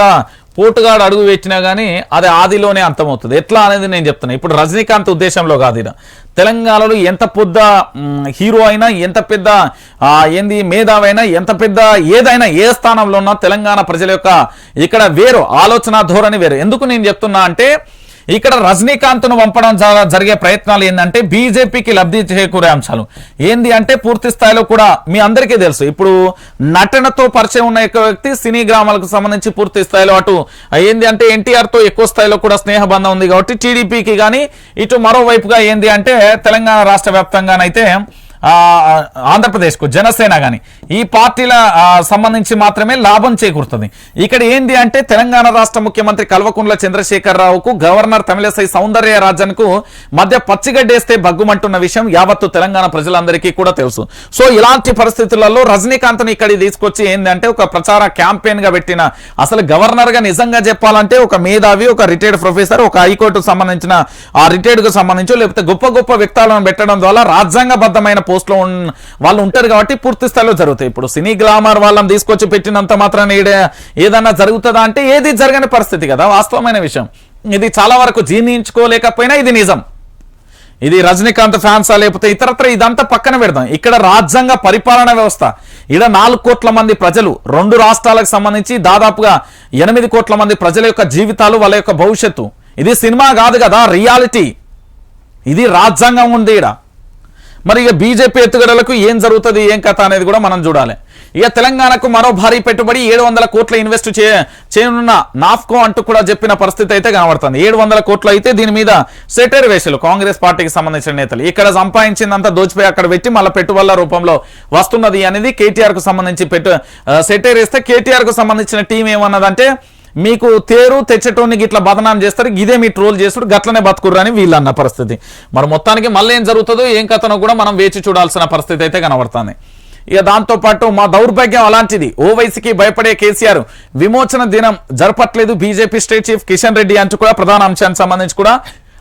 Speaker 1: పోటుగాడు అడుగు పెట్టినా కానీ అది ఆదిలోనే అంతమవుతుంది. ఎట్లా అనేది నేను చెప్తున్నా. ఇప్పుడు రజనీకాంత్ ఉద్దేశంలో కాదు, తెలంగాణలో ఎంత పెద్ద హీరో అయినా, ఎంత పెద్ద మేధావైనా, ఎంత పెద్ద ఏదైనా, ఏ స్థానంలో ఉన్నా తెలంగాణ ప్రజల యొక్క ఇక్కడ వేరు ఆలోచన ధోరణి వేరు. ఎందుకు నేను చెప్తున్నా అంటే ఇక్కడ రజనీకాంత్ను పంపడం జరిగే ప్రయత్నాలు ఏంటంటే బీజేపీకి లబ్ధి చేకూరే అంశాలు ఏంది అంటే పూర్తి స్థాయిలో కూడా మీ అందరికీ తెలుసు. ఇప్పుడు నటనతో పరిచయం ఉన్న వ్యక్తి, సినీ గ్రామాలకు సంబంధించి పూర్తి స్థాయిలో అటు ఏంది అంటే ఎన్టీఆర్ తో ఎక్కువ స్థాయిలో కూడా స్నేహబంధం ఉంది కాబట్టి టీడీపీకి కానీ, ఇటు మరోవైపుగా ఏంది అంటే తెలంగాణ రాష్ట్ర వ్యాప్తంగానైతే ఆంధ్రప్రదేశ్కు జనసేన కానీ ఈ పార్టీల సంబంధించి మాత్రమే లాభం చేకూరుతుంది. ఇక్కడ ఏంది అంటే తెలంగాణ రాష్ట్ర ముఖ్యమంత్రి కల్వకుంట్ల చంద్రశేఖరరావుకు గవర్నర్ తమిళసై సౌందర్యరాజన్కు మధ్య పచ్చిగడ్డేస్తే బగ్గుమంటున్న విషయం యావత్తు తెలంగాణ ప్రజలందరికీ కూడా తెలుసు. సో ఇలాంటి పరిస్థితులలో రజనీకాంత్ని ఇక్కడికి తీసుకొచ్చి ఏంటంటే ఒక ప్రచార క్యాంపెయిన్ గా పెట్టిన, అసలు గవర్నర్ గా నిజంగా చెప్పాలంటే ఒక మేధావి, ఒక రిటైర్డ్ ప్రొఫెసర్, ఒక హైకోర్టుకు సంబంధించిన ఆ రిటైర్డ్ కు సంబంధించి లేకపోతే గొప్ప గొప్ప వ్యక్తులను పెట్టడం ద్వారా రాజ్యాంగబద్ధమైన పోస్ట్ లో వాళ్ళు ఉంటారు కాబట్టి పూర్తి స్థాయిలో జరుగుతాయి. ఇప్పుడు సినీ గ్లామర్ వాళ్ళని తీసుకొచ్చి పెట్టినంత మాత్రాన ఏదన్నా జరుగుతుందా అంటే ఏది జరగని పరిస్థితి కదా వాస్తవమైన విషయం. ఇది చాలా వరకు జీర్ణించుకోలేకపోయినా ఇది నిజం. ఇది రజనీకాంత్ ఫ్యాన్సా లేకపోతే ఇతరత్ర ఇదంతా పక్కన పెడదాం. ఇక్కడ రాజ్యాంగ పరిపాలన వ్యవస్థ, ఇక్కడ 4 కోట్ల మంది ప్రజలు, 2 రాష్ట్రాలకు సంబంధించి దాదాపుగా 8 కోట్ల మంది ప్రజల యొక్క జీవితాలు, వాళ్ళ యొక్క భవిష్యత్తు. ఇది సినిమా కాదు కదా, రియాలిటీ. ఇది రాజ్యాంగం ఉంది ఇక్కడ. మరి ఇక బీజేపీ ఎత్తుగడలకు ఏం జరుగుతుంది, ఏం కథ అనేది కూడా మనం చూడాలి. ఇక తెలంగాణకు మరో భారీ పెట్టుబడి 700 కోట్ల ఇన్వెస్ట్ చేయనున్న నాఫ్కో అంటూ కూడా చెప్పిన పరిస్థితి అయితే కనబడుతుంది. 700 కోట్లు అయితే దీని మీద సెటైర్ వేసారు కాంగ్రెస్ పార్టీకి సంబంధించిన నేతలు. ఇక్కడ సంపాదించిందంతా దోచిపోయి అక్కడ పెట్టి మళ్ళీ పెట్టుబడుల రూపంలో వస్తున్నది అనేది కేటీఆర్ కు సంబంధించి సెటైర్ వేస్తే కేటీఆర్ కు సంబంధించిన టీం ఏమన్నదంటే మీకు తేరు తెచ్చటోనికి ఇట్లా బదనాం చేస్తారు, ఇదే మీ ట్రోల్ చేస్తారు, గట్లనే బతుకుర్రు అని వీళ్ళు అన్న పరిస్థితి. మరి మొత్తానికి మళ్ళీ ఏం జరుగుతుందో ఏం కథనో కూడా మనం వేచి చూడాల్సిన పరిస్థితి అయితే కనబడుతుంది. ఇక దాంతోపాటు మా దౌర్భాగ్యం అలాంటిది, ఓవైసీకి భయపడే కేసీఆర్ విమోచన దినం జరపట్లేదు BJP state chief Kishan Reddy అంటూ కూడా ప్రధాన అంశానికి సంబంధించి కూడా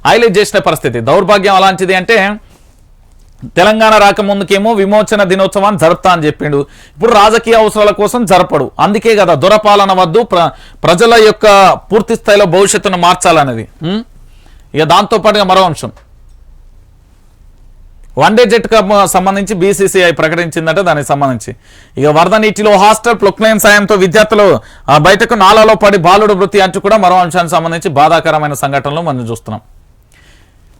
Speaker 1: హైలైట్ చేసిన పరిస్థితి. దౌర్భాగ్యం అలాంటిది అంటే తెలంగాణ రాకముందుకేమో విమోచన దినోత్సవాన్ని జరుపుతా అని చెప్పిండు, ఇప్పుడు రాజకీయ అవసరాల కోసం జరపడు. అందుకే కదా దొరపాలన వద్దు, ప్రజల యొక్క పూర్తి స్థాయిలో భవిష్యత్తును మార్చాలనేది. ఇక దాంతోపాటుగా మరో అంశం, వన్డే జెట్ కప్ సంబంధించి బీసీసీఐ ప్రకటించిందట. దానికి సంబంధించి ఇక వరద నీటిలో హాస్టల్ ప్రొక్లైన్ సాయంతో విద్యార్థులు బయటకు నాలాలో పడి బాలుడు మృతి అంటూ కూడా మరో అంశానికి సంబంధించి బాధాకరమైన సంఘటనలు మనం చూస్తున్నాం.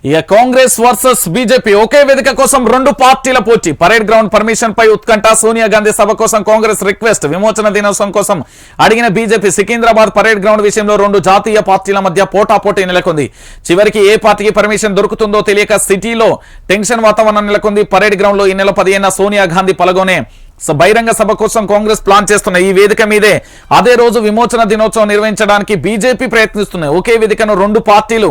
Speaker 1: ఇక కాంగ్రెస్ వర్సెస్ బీజేపీ ఒకే వేదిక కోసం 2 పార్టీల పోటీ. పరేడ్ గ్రౌండ్ పర్మిషన్ పై ఉత్కంఠ, సోనియా గాంధీ సభ కోసం కాంగ్రెస్ రిక్వెస్ట్, విమోచన దినోత్సవం కోసం అడిగిన బీజేపీ. సికింద్రాబాద్ పరేడ్ గ్రౌండ్ విషయంలో 2 జాతీయ పార్టీల మధ్య పోటాపోటీ నెలకొంది. చివరికి ఏ పార్టీకి పర్మిషన్ దొరుకుతుందో తెలియక సిటీలో టెన్షన్ వాతావరణం నెలకొంది. పరేడ్ గ్రౌండ్ లో ఈ నెల 15న సోనియా గాంధీ పాల్గొనే బహిరంగ సభ కోసం కాంగ్రెస్ ప్లాన్ చేస్తున్న ఈ వేదిక మీదే అదే రోజు విమోచన దినోత్సవం నిర్వహించడానికి బీజేపీ ప్రయత్నిస్తున్నాయి. ఒకే వేదికను 2 పార్టీలు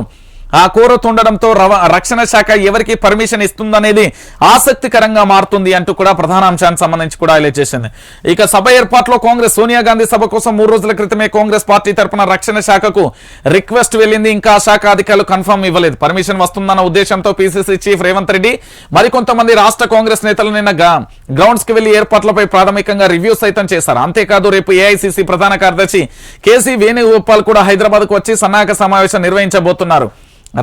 Speaker 1: కోరుతుండడంతో రక్షణ శాఖ ఎవరికి పర్మిషన్ ఇస్తుందనేది ఆసక్తికరంగా మారుతుంది అంటూ కూడా ప్రధాన అంశానికి సంబంధించి కూడా హైలైట్ చేసింది. ఇక సభ ఏర్పాట్లో కాంగ్రెస్ సోనియా గాంధీ సభ కోసం 3 రోజుల క్రితమే కాంగ్రెస్ పార్టీ తరపున రక్షణ శాఖకు రిక్వెస్ట్ వెళ్ళింది. ఇంకా ఆ శాఖ అధికారులు కన్ఫర్మ్ ఇవ్వలేదు. పర్మిషన్ వస్తుందన్న ఉద్దేశంతో పీసీసీ చీఫ్ రేవంత్ రెడ్డి మరికొంతమంది రాష్ట్ర కాంగ్రెస్ నేతలు నిన్న గ్రౌండ్స్ కి వెళ్లి ఏర్పాట్లపై ప్రాథమికంగా రివ్యూ సైతం చేశారు. అంతేకాదు రేపు ఏఐసీసీ ప్రధాన కార్యదర్శి కేసీ వేణుగోపాల్ కూడా హైదరాబాద్ కు వచ్చి సన్నాహక సమావేశం నిర్వహించబోతున్నారు.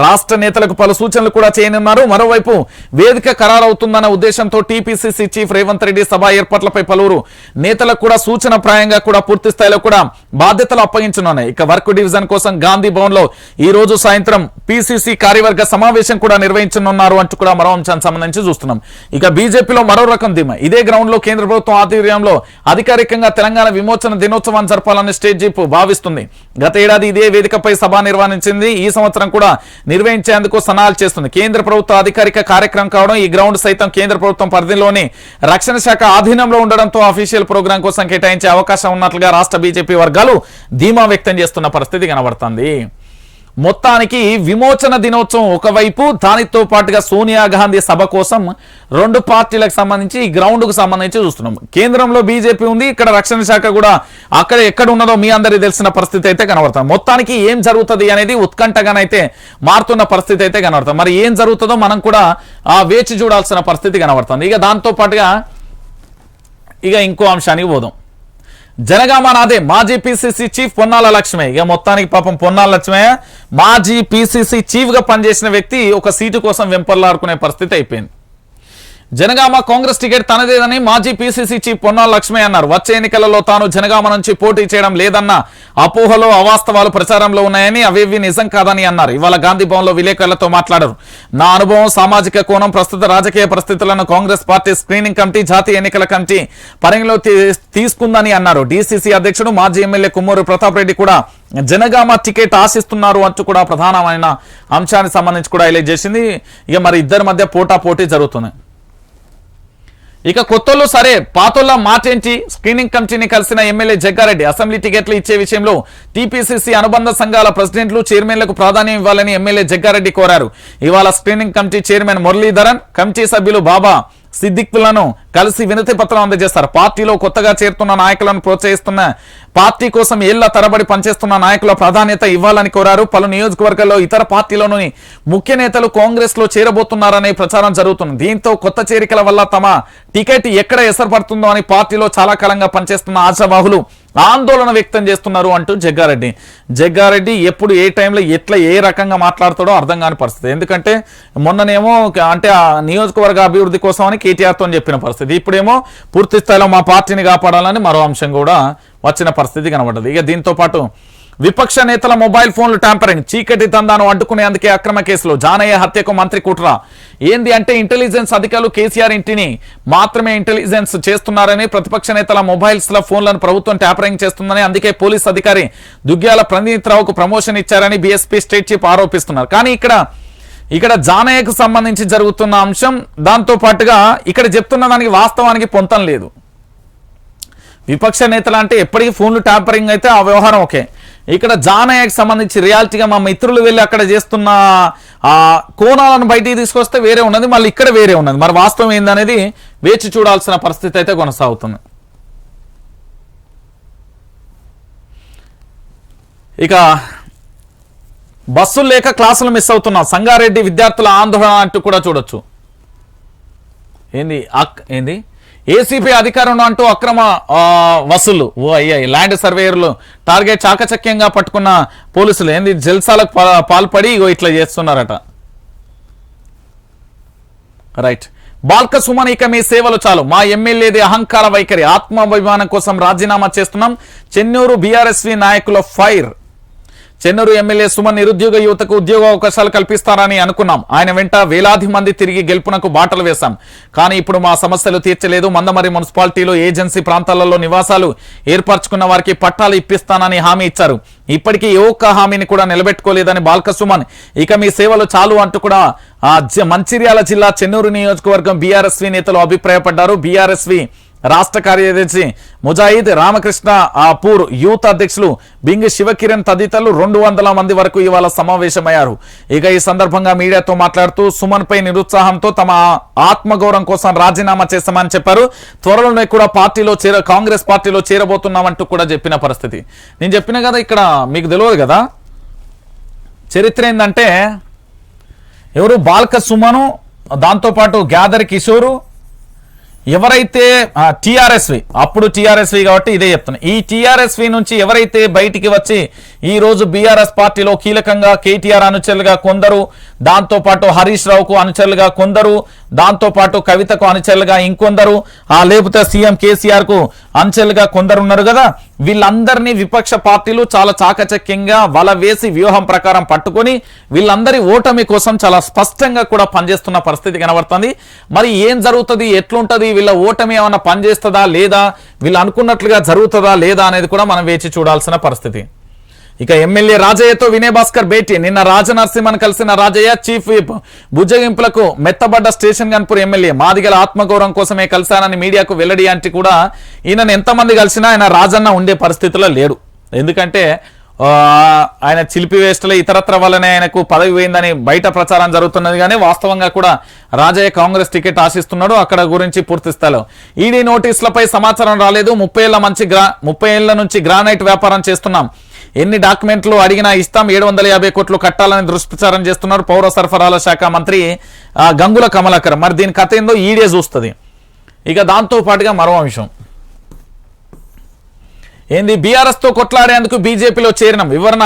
Speaker 1: రాష్ట్ర నేతలకు పలు సూచనలు కూడా చేయనున్నారు. మరోవైపు వేదిక ఖరారవుతుందన్న ఉద్దేశంతో టీపీసీసీ చీఫ్ రేవంత్ రెడ్డి సభ ఏర్పాట్లపై పలువురు నేతలకు కూడా సూచన ప్రాయంగా కూడా పూర్తి స్థాయిలో కూడా బాధ్యతలు అప్పగించనున్నాయి. ఇక వర్క్ డివిజన్ కోసం గాంధీ భవన్ లో ఈ రోజు సాయంత్రం పీసీసీ కార్యవర్గ సమావేశం కూడా నిర్వహించనున్నారు అంటూ కూడా మరో అంశానికి సంబంధించి చూస్తున్నాం. ఇక బీజేపీలో మరో రకం ధీమా. ఇదే గ్రౌండ్ లో కేంద్ర ప్రభుత్వం ఆధ్వర్యంలో అధికారికంగా తెలంగాణ విమోచన దినోత్సవాన్ని జరపాలని స్టేట్ చీఫ్ భావిస్తుంది. గత ఏడాది ఇదే వేదికపై సభ నిర్వహించింది. ఈ సంవత్సరం కూడా నిర్వహించేందుకు సన్నాహాలు చేస్తుంది. కేంద్ర ప్రభుత్వ అధికారిక కార్యక్రమం కావడం, ఈ గ్రౌండ్ సైతం కేంద్ర ప్రభుత్వం పరిధిలోని రక్షణ శాఖ ఆధీనంలో ఉండడంతో అఫీషియల్ ప్రోగ్రాం కోసం కేటాయించే అవకాశం ఉన్నట్లుగా రాష్ట్ర బీజేపీ వర్గాలు ధీమా వ్యక్తం చేస్తున్న పరిస్థితి కనబడుతుంది. మొత్తానికి విమోచన దినోత్సవం ఒకవైపు, దానితో పాటుగా సోనియా గాంధీ సభ కోసం 2 పార్టీలకు సంబంధించి ఈ గ్రౌండ్ కు సంబంధించి చూస్తున్నాం. కేంద్రంలో బీజేపీ ఉంది, ఇక్కడ రక్షణ శాఖ కూడా అక్కడ ఎక్కడ ఉన్నదో మీ అందరికీ తెలిసిన పరిస్థితి అయితే కనబడుతుంది. మొత్తానికి ఏం జరుగుతుంది అనేది ఉత్కంఠగానైతే మారుతున్న పరిస్థితి అయితే కనబడుతుంది. మరి ఏం జరుగుతుందో మనం కూడా వేచి చూడాల్సిన పరిస్థితి కనబడుతుంది. ఇక దాంతో పాటుగా ఇక ఇంకో అంశానికి పోదాం. జనగామ నాదే, మాజీ పీసీసీ చీఫ్ పొన్నాల లక్ష్మయ్య. ఇక మొత్తానికి పాపం పొన్నాల లక్ష్మయ్య మాజీ పీసీసీ చీఫ్ గా పనిచేసిన వ్యక్తి ఒక సీటు కోసం వెంపర్లాడుకునే పరిస్థితి అయిపోయింది. జనగామ కాంగ్రెస్ టికెట్ తనదేదని మాజీ పీసీసీ చీఫ్ పొన్నాల లక్ష్మయ్య అన్నారు. వచ్చే ఎన్నికలలో తాను జనగామ నుంచి పోటీ చేయడం లేదన్న అపోహలో అవాస్తవాలు ప్రచారంలో ఉన్నాయని, అవేవి నిజం కాదని అన్నారు. ఇవాళ గాంధీ భవన్ లో విలేకరులతో మాట్లాడారు. నా అనుభవం, సామాజిక కోణం, ప్రస్తుత రాజకీయ పరిస్థితులను కాంగ్రెస్ పార్టీ స్క్రీనింగ్ కమిటీ, జాతీయ ఎన్నికల కమిటీ పరిగణలో తీసుకుందని అన్నారు. డీసీసీ అధ్యక్షుడు మాజీ ఎమ్మెల్యే కుమ్మూరు ప్రతాప్ రెడ్డి కూడా జనగామ టికెట్ ఆశిస్తున్నారు అంటూ కూడా ప్రధానమైన అంశానికి సంబంధించి కూడా హైలైట్ చేసింది. ఇక మరి ఇద్దరి మధ్య పోటాపోటీ జరుగుతుంది. ఇక కొత్తోళ్ళు సరే పాతోళ్ళ మాటేంటి? స్క్రీనింగ్ కమిటీని కలిసిన ఎమ్మెల్యే జగ్గారెడ్డి అసెంబ్లీ టికెట్లు ఇచ్చే విషయంలో టీపీసీసీ అనుబంధ సంఘాల ప్రెసిడెంట్లు చైర్మన్లకు ప్రాధాన్యం ఇవ్వాలని ఎమ్మెల్యే జగ్గారెడ్డి కోరారు. ఇవాళ screening committee chairman Muralidharan, committee సభ్యులు బాబా సిద్దిక్లను కలిసి వినతి పత్రం అందజేస్తారు. పార్టీలో కొత్తగా చేరుతున్న నాయకులను ప్రోత్సహిస్తున్న, పార్టీ కోసం ఏళ్ల తరబడి పనిచేస్తున్న నాయకుల ప్రాధాన్యత ఇవ్వాలని కోరారు. పలు నియోజకవర్గాల్లో ఇతర పార్టీలోని ముఖ్య నేతలు కాంగ్రెస్ లో చేరబోతున్నారనే ప్రచారం జరుగుతుంది. దీంతో కొత్త చేరికల వల్ల తమ టికెట్ ఎక్కడ ఎసరపడుతుందో అని పార్టీలో చాలా కాలంగా పనిచేస్తున్న ఆశావాహులు ఆందోళన వ్యక్తం చేస్తున్నారు అంటూ జగ్గారెడ్డి ఎప్పుడు ఏ టైంలో ఎట్లా ఏ రకంగా మాట్లాడతాడో అర్థం కాని పరిస్థితి. ఎందుకంటే మొన్ననేమో అంటే ఆ నియోజకవర్గ అభివృద్ధి కోసం అని కేటీఆర్తో చెప్పిన పరిస్థితి, ఇప్పుడేమో పూర్తి స్థాయిలో మా పార్టీని కాపాడాలని మరో అంశం కూడా వచ్చిన పరిస్థితి కనబడ్డది. ఇక దీంతో పాటు విపక్ష నేతల మొబైల్ ఫోన్లు ట్యాంపరింగ్, చీకటి దందాను అడ్డుకునేందుకే అక్రమ కేసులు, జానయ్య హత్యకు మంత్రి కుట్ర. ఏంది అంటే ఇంటెలిజెన్స్ అధికారులు కేసీఆర్ ఇంటిని మాత్రమే ఇంటెలిజెన్స్ చేస్తున్నారని, ప్రతిపక్ష నేతల మొబైల్స్ లో ఫోన్లను ప్రభుత్వం ట్యాంపరింగ్ చేస్తుందని, అందుకే పోలీస్ అధికారి దుగ్గ్యాల ప్రణీత్ రావుకు ప్రమోషన్ ఇచ్చారని బీఎస్పీ స్టేట్ చీఫ్ ఆరోపిస్తున్నారు. కానీ ఇక్కడ జానయ్యకు సంబంధించి జరుగుతున్న అంశం, దాంతో పాటుగా ఇక్కడ చెప్తున్న దానికి వాస్తవానికి పొంతం లేదు. విపక్ష నేతలు అంటే ఎప్పటికీ ఫోన్లు ట్యాంపరింగ్ అయితే ఆ వ్యవహారం ఓకే. ఇక్కడ జానయ్యకు సంబంధించి రియాలిటీగా మా మిత్రులు వెళ్ళి అక్కడ చేస్తున్న ఆ కోణాలను బయటికి తీసుకొస్తే వేరే ఉన్నది, మళ్ళీ ఇక్కడ వేరే ఉన్నది. మరి వాస్తవం ఏందనేది వేచి చూడాల్సిన పరిస్థితి అయితే కొనసాగుతుంది. ఇక బస్సులు లేక క్లాసులు మిస్ అవుతున్నాం, సంగారెడ్డి విద్యార్థుల ఆందోళన అంటూ కూడా చూడొచ్చు. ఏంది ఏసీపీ అధికారంలో అంటూ అక్రమ వసూలు, ల్యాండ్ సర్వేయర్లు టార్గెట్ చాకచక్యంగా పట్టుకున్న పోలీసులు ఏంది జల్సాలకు పాల్పడి ఇట్లా చేస్తున్నారట. రైట్. బాల్క సుమన్ ఇక మీ సేవలు చాలు, మా ఎమ్మెల్యేది అహంకార వైఖరి, ఆత్మాభిమానం కోసం రాజీనామా చేస్తున్నాం, చెన్నూరు బీఆర్ఎస్వి నాయకుల ఫైర్. చెన్నూరు ఎమ్మెల్యే సుమన్ నిరుద్యోగ యువతకు ఉద్యోగ అవకాశాలు కల్పిస్తారని అనుకున్నాం. ఆయన వెంట వేలాది మంది తిరిగి గెలుపునకు బాటలు వేశాం. కానీ ఇప్పుడు మా సమస్యలు తీర్చలేదు. మందమరి మున్సిపాలిటీలో ఏజెన్సీ ప్రాంతాలలో నివాసాలు ఏర్పరచుకున్న వారికి పట్టాలు ఇప్పిస్తానని హామీ ఇచ్చారు. ఇప్పటికీ ఏ ఒక్క హామీని కూడా నిలబెట్టుకోలేదని బాల్క సుమన్ ఇక మీ సేవలు చాలు అంటూ కూడా మంచిర్యాల జిల్లా చెన్నూరు నియోజకవర్గం బీఆర్ఎస్వి నేతలు అభిప్రాయపడ్డారు. బీఆర్ఎస్వి రాష్ట్ర కార్యదర్శి ముజాయిద్ రామకృష్ణ పూర్ యూత్ అధ్యక్షులు బింగి శివకిరణ్ తదితరులు 200 మంది వరకు ఇవాళ సమావేశమయ్యారు. ఇక ఈ సందర్భంగా మీడియాతో మాట్లాడుతూ సుమన్ పై నిరుత్సాహంతో తమ ఆత్మగౌరవం కోసం రాజీనామా చేస్తామని చెప్పారు. త్వరలోనే కూడా కాంగ్రెస్ పార్టీలో చేరబోతున్నామంటూ కూడా చెప్పిన పరిస్థితి. నేను చెప్పిన కదా, ఇక్కడ మీకు తెలియదు కదా చరిత్ర ఏంటంటే ఎవరు బాల్క సుమను, దాంతోపాటు గ్యాదర్ కిషోరు, ఎవరైతే టీఆర్ఎస్వి, అప్పుడు టీఆర్ఎస్వి కాబట్టి ఇదే చెప్తున్నా, ఈ టీఆర్ఎస్వి నుంచి ఎవరైతే బయటికి వచ్చి ఈ రోజు బీఆర్ఎస్ పార్టీలో కీలకంగా కేటీఆర్ అనుచరులుగా కొందరు, దాంతోపాటు హరీష్ రావుకు అనుచరులుగా కొందరు, దాంతోపాటు కవితకు అనుచరులుగా ఇంకొందరు, లేకపోతే సీఎం కేసీఆర్ కు అనుచరులుగా కొందరు ఉన్నారు కదా, వీళ్ళందరినీ విపక్ష పార్టీలు చాలా చాకచక్యంగా వల వేసి వ్యూహం ప్రకారం పట్టుకొని వీళ్ళందరి ఓటమి కోసం చాలా స్పష్టంగా కూడా పనిచేస్తున్న పరిస్థితి కనబడుతుంది. మరి ఏం జరుగుతుంది, ఎట్లుంటది, వీళ్ళ ఓటమి ఏమన్నా పనిచేస్తుందా లేదా, వీళ్ళు అనుకున్నట్లుగా జరుగుతుందా లేదా అనేది కూడా మనం వేచి చూడాల్సిన పరిస్థితి. ఇక ఎమ్మెల్యే రాజయ్యతో వినయ్ భాస్కర్ భేటీ. నిన్న రాజనరసింహన్ కలిసిన రాజయ్య చీఫ్ విప్ బుజ్జగింపులకు మెత్తబడ్డ స్టేషన్ గన్పూర్ ఎమ్మెల్యే. మాదిగల ఆత్మగౌరవం కోసమే కలిశానని మీడియాకు వెల్లడి. అంటే కూడా ఈయనను ఎంతమంది కలిసినా ఆయన రాజన్న ఉండే పరిస్థితిలో లేడు. ఎందుకంటే ఆయన చిలిపి వేస్టలో ఇతరత్ర వల్లనే ఆయనకు పదవి పోయిందని బయట ప్రచారం జరుగుతున్నది. కానీ వాస్తవంగా కూడా రాజయ్య కాంగ్రెస్ టికెట్ ఆశిస్తున్నాడు. అక్కడ గురించి పూర్తి స్థాయిలో ఈడీ నోటీసులపై సమాచారం రాలేదు. 30 ఏళ్ల నుంచి గ్రానైట్ వ్యాపారం చేస్తున్నాం, ఎన్ని డాక్యుమెంట్లు అడిగినా ఇస్తాం, 750 కోట్లు కట్టాలని దుష్ప్రచారం చేస్తున్నారు పౌర సరఫరాల శాఖ మంత్రి గంగుల కమలాకర్. మరి దీని కథ ఏందో ఈడే చూస్తుంది. ఇక దాంతో పాటుగా మరో అంశం ఏంది, బీఆర్ఎస్ తో కొట్లాడేందుకు బీజేపీలో చేరినాం, వివరణ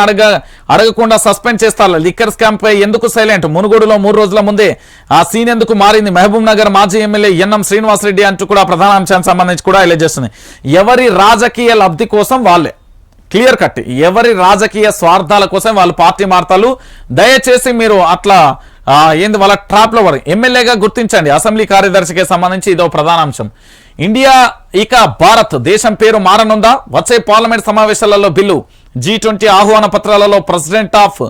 Speaker 1: అడగకుండా సస్పెండ్ చేస్తారు, లిక్కర్ స్కామ్ పై ఎందుకు సైలెంట్, మునుగోడులో 3 రోజుల ముందే ఆ సీన్ ఎందుకు మారింది, మహబూబ్ నగర్ మాజీ ఎమ్మెల్యే ఎన్ఎం శ్రీనివాసరెడ్డి అంటూ కూడా ప్రధాన అంశానికి సంబంధించి కూడా హైలైట్ చేస్తుంది. ఎవరి రాజకీయ లబ్ధి కోసం వాళ్ళే, క్లియర్ కట్, ఎవరి రాజకీయ స్వార్థాల కోసం వాళ్ళు పార్టీ మారతాలు. దయచేసి మీరు అట్లా ఏంది వాళ్ళ ట్రాప్ లో పడి ఎమ్మెల్యేగా గుర్తించండి. అసెంబ్లీ కార్యదర్శికి సంబంధించి ఇదో ప్రధాన అంశం. ఇండియా ఇక భారత్ దేశం పేరు మారనుందా, వచ్చే పార్లమెంట్ సమావేశాలలో బిల్లు, G20 ఆహ్వాన పత్రాలలో ప్రెసిడెంట్ ఆఫ్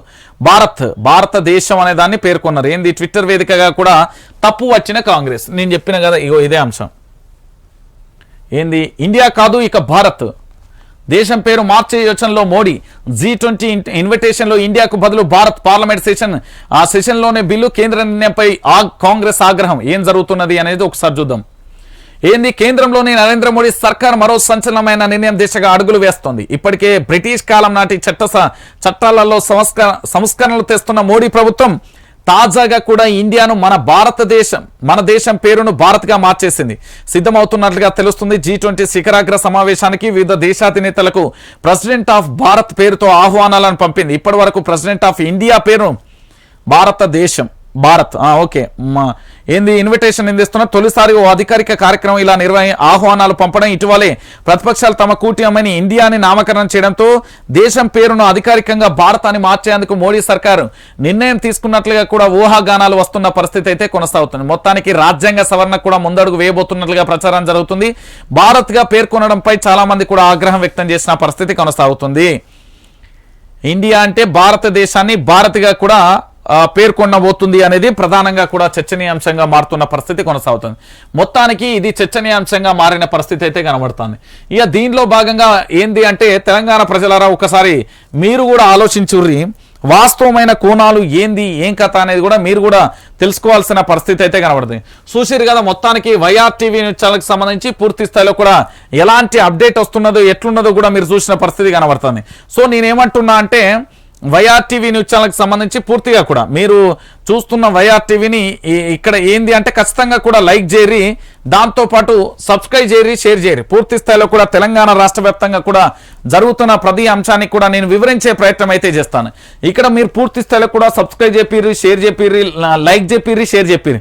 Speaker 1: భారతదేశం అనే దాన్ని పేర్కొన్నారు. ఏంది ట్విట్టర్ వేదికగా కూడా తప్పు వచ్చిన కాంగ్రెస్. నేను చెప్పిన కదా ఇగో ఇదే అంశం. ఏంది ఇండియా కాదు ఇక భారత్, దేశం పేరు మార్చే యోచనలో మోడీ, G20 ఇన్విటేషన్లో ఇండియాకు బదులు భారత్, పార్లమెంట్ సెషన్, ఆ సెషన్లోనే బిల్లు, కేంద్ర నిర్ణయంపై కాంగ్రెస్ ఆగ్రహం. ఏం జరుగుతున్నది అనేది ఒకసారి చూద్దాం. ఏంది కేంద్రంలోని నరేంద్ర మోడీ సర్కార్ మరో సంచలనమైన నిర్ణయం దిశగా అడుగులు వేస్తోంది. ఇప్పటికే బ్రిటిష్ కాలం నాటి చట్టాలలో సంస్కరణలు తెస్తున్న మోడీ ప్రభుత్వం తాజాగా కూడా ఇండియాను మన దేశం పేరును భారత్గా మార్చేసింది. సిద్ధమవుతున్నట్లుగా తెలుస్తుంది. G20 శిఖరాగ్ర సమావేశానికి వివిధ దేశాధినేతలకు ప్రెసిడెంట్ ఆఫ్ భారత్ పేరుతో ఆహ్వానాలను పంపింది. ఇప్పటి వరకు ప్రెసిడెంట్ ఆఫ్ ఇండియా పేరు భారత్ ఓకే ఏంది ఇన్విటేషన్ అందిస్తున్న తొలిసారి ఓ అధికారిక కార్యక్రమం ఇలా ఆహ్వానాలు పంపడం. ఇటీవలే ప్రతిపక్షాలు తమ కూటమిని ఇండియాని నామకరణం చేయడంతో దేశం పేరును అధికారికంగా భారత్ అని మార్చేందుకు మోడీ సర్కారు నిర్ణయం తీసుకున్నట్లుగా కూడా ఊహాగానాలు వస్తున్న పరిస్థితి అయితే కొనసాగుతుంది. మొత్తానికి రాజ్యాంగ సవరణ కూడా ముందడుగు వేయబోతున్నట్లుగా ప్రచారం జరుగుతుంది. భారత్ గా పేర్కొనడంపై చాలా మంది కూడా ఆగ్రహం వ్యక్తం చేసిన పరిస్థితి కొనసాగుతుంది. ఇండియా అంటే భారతదేశాన్ని భారత్గా కూడా పేర్కొనబోతుంది అనేది ప్రధానంగా కూడా చర్చనీయాంశంగా మారుతున్న పరిస్థితి కొనసాగుతుంది. మొత్తానికి ఇది చర్చనీయాంశంగా మారిన పరిస్థితి అయితే కనబడుతుంది. ఇక దీనిలో భాగంగా ఏంది అంటే తెలంగాణ ప్రజలారా ఒకసారి మీరు కూడా ఆలోచించుర్రి, వాస్తవమైన కోణాలు ఏంది ఏం కథ అనేది కూడా మీరు కూడా తెలుసుకోవాల్సిన పరిస్థితి అయితే కనబడుతుంది. చూసిరు కదా మొత్తానికి వైఆర్టీవీ న్యూస్ ఛానల్కి సంబంధించి పూర్తి స్థాయిలో కూడా ఎలాంటి అప్డేట్ వస్తున్నదో ఎట్లున్నదో కూడా మీరు చూసిన పరిస్థితి కనబడుతుంది. సో నేనేమంటున్నా అంటే వైఆర్టీవీ న్యూస్ ఛానల్కి సంబంధించి పూర్తిగా కూడా మీరు చూస్తున్న వైఆర్టీవీని ఇక్కడ ఏంది అంటే ఖచ్చితంగా కూడా లైక్ చేయరి, దాంతోపాటు సబ్స్క్రైబ్ చేయరి, షేర్ చేయరి. పూర్తి స్థాయిలో కూడా తెలంగాణ రాష్ట్ర వ్యాప్తంగా కూడా జరుగుతున్న ప్రతి అంశానికి కూడా నేను వివరించే ప్రయత్నం అయితే చేస్తాను. ఇక్కడ మీరు పూర్తి స్థాయిలో కూడా సబ్స్క్రైబ్ చేపిర్రి, షేర్ చేపిర్రి, లైక్ చేపిర్రి, షేర్ చేపిర్రి.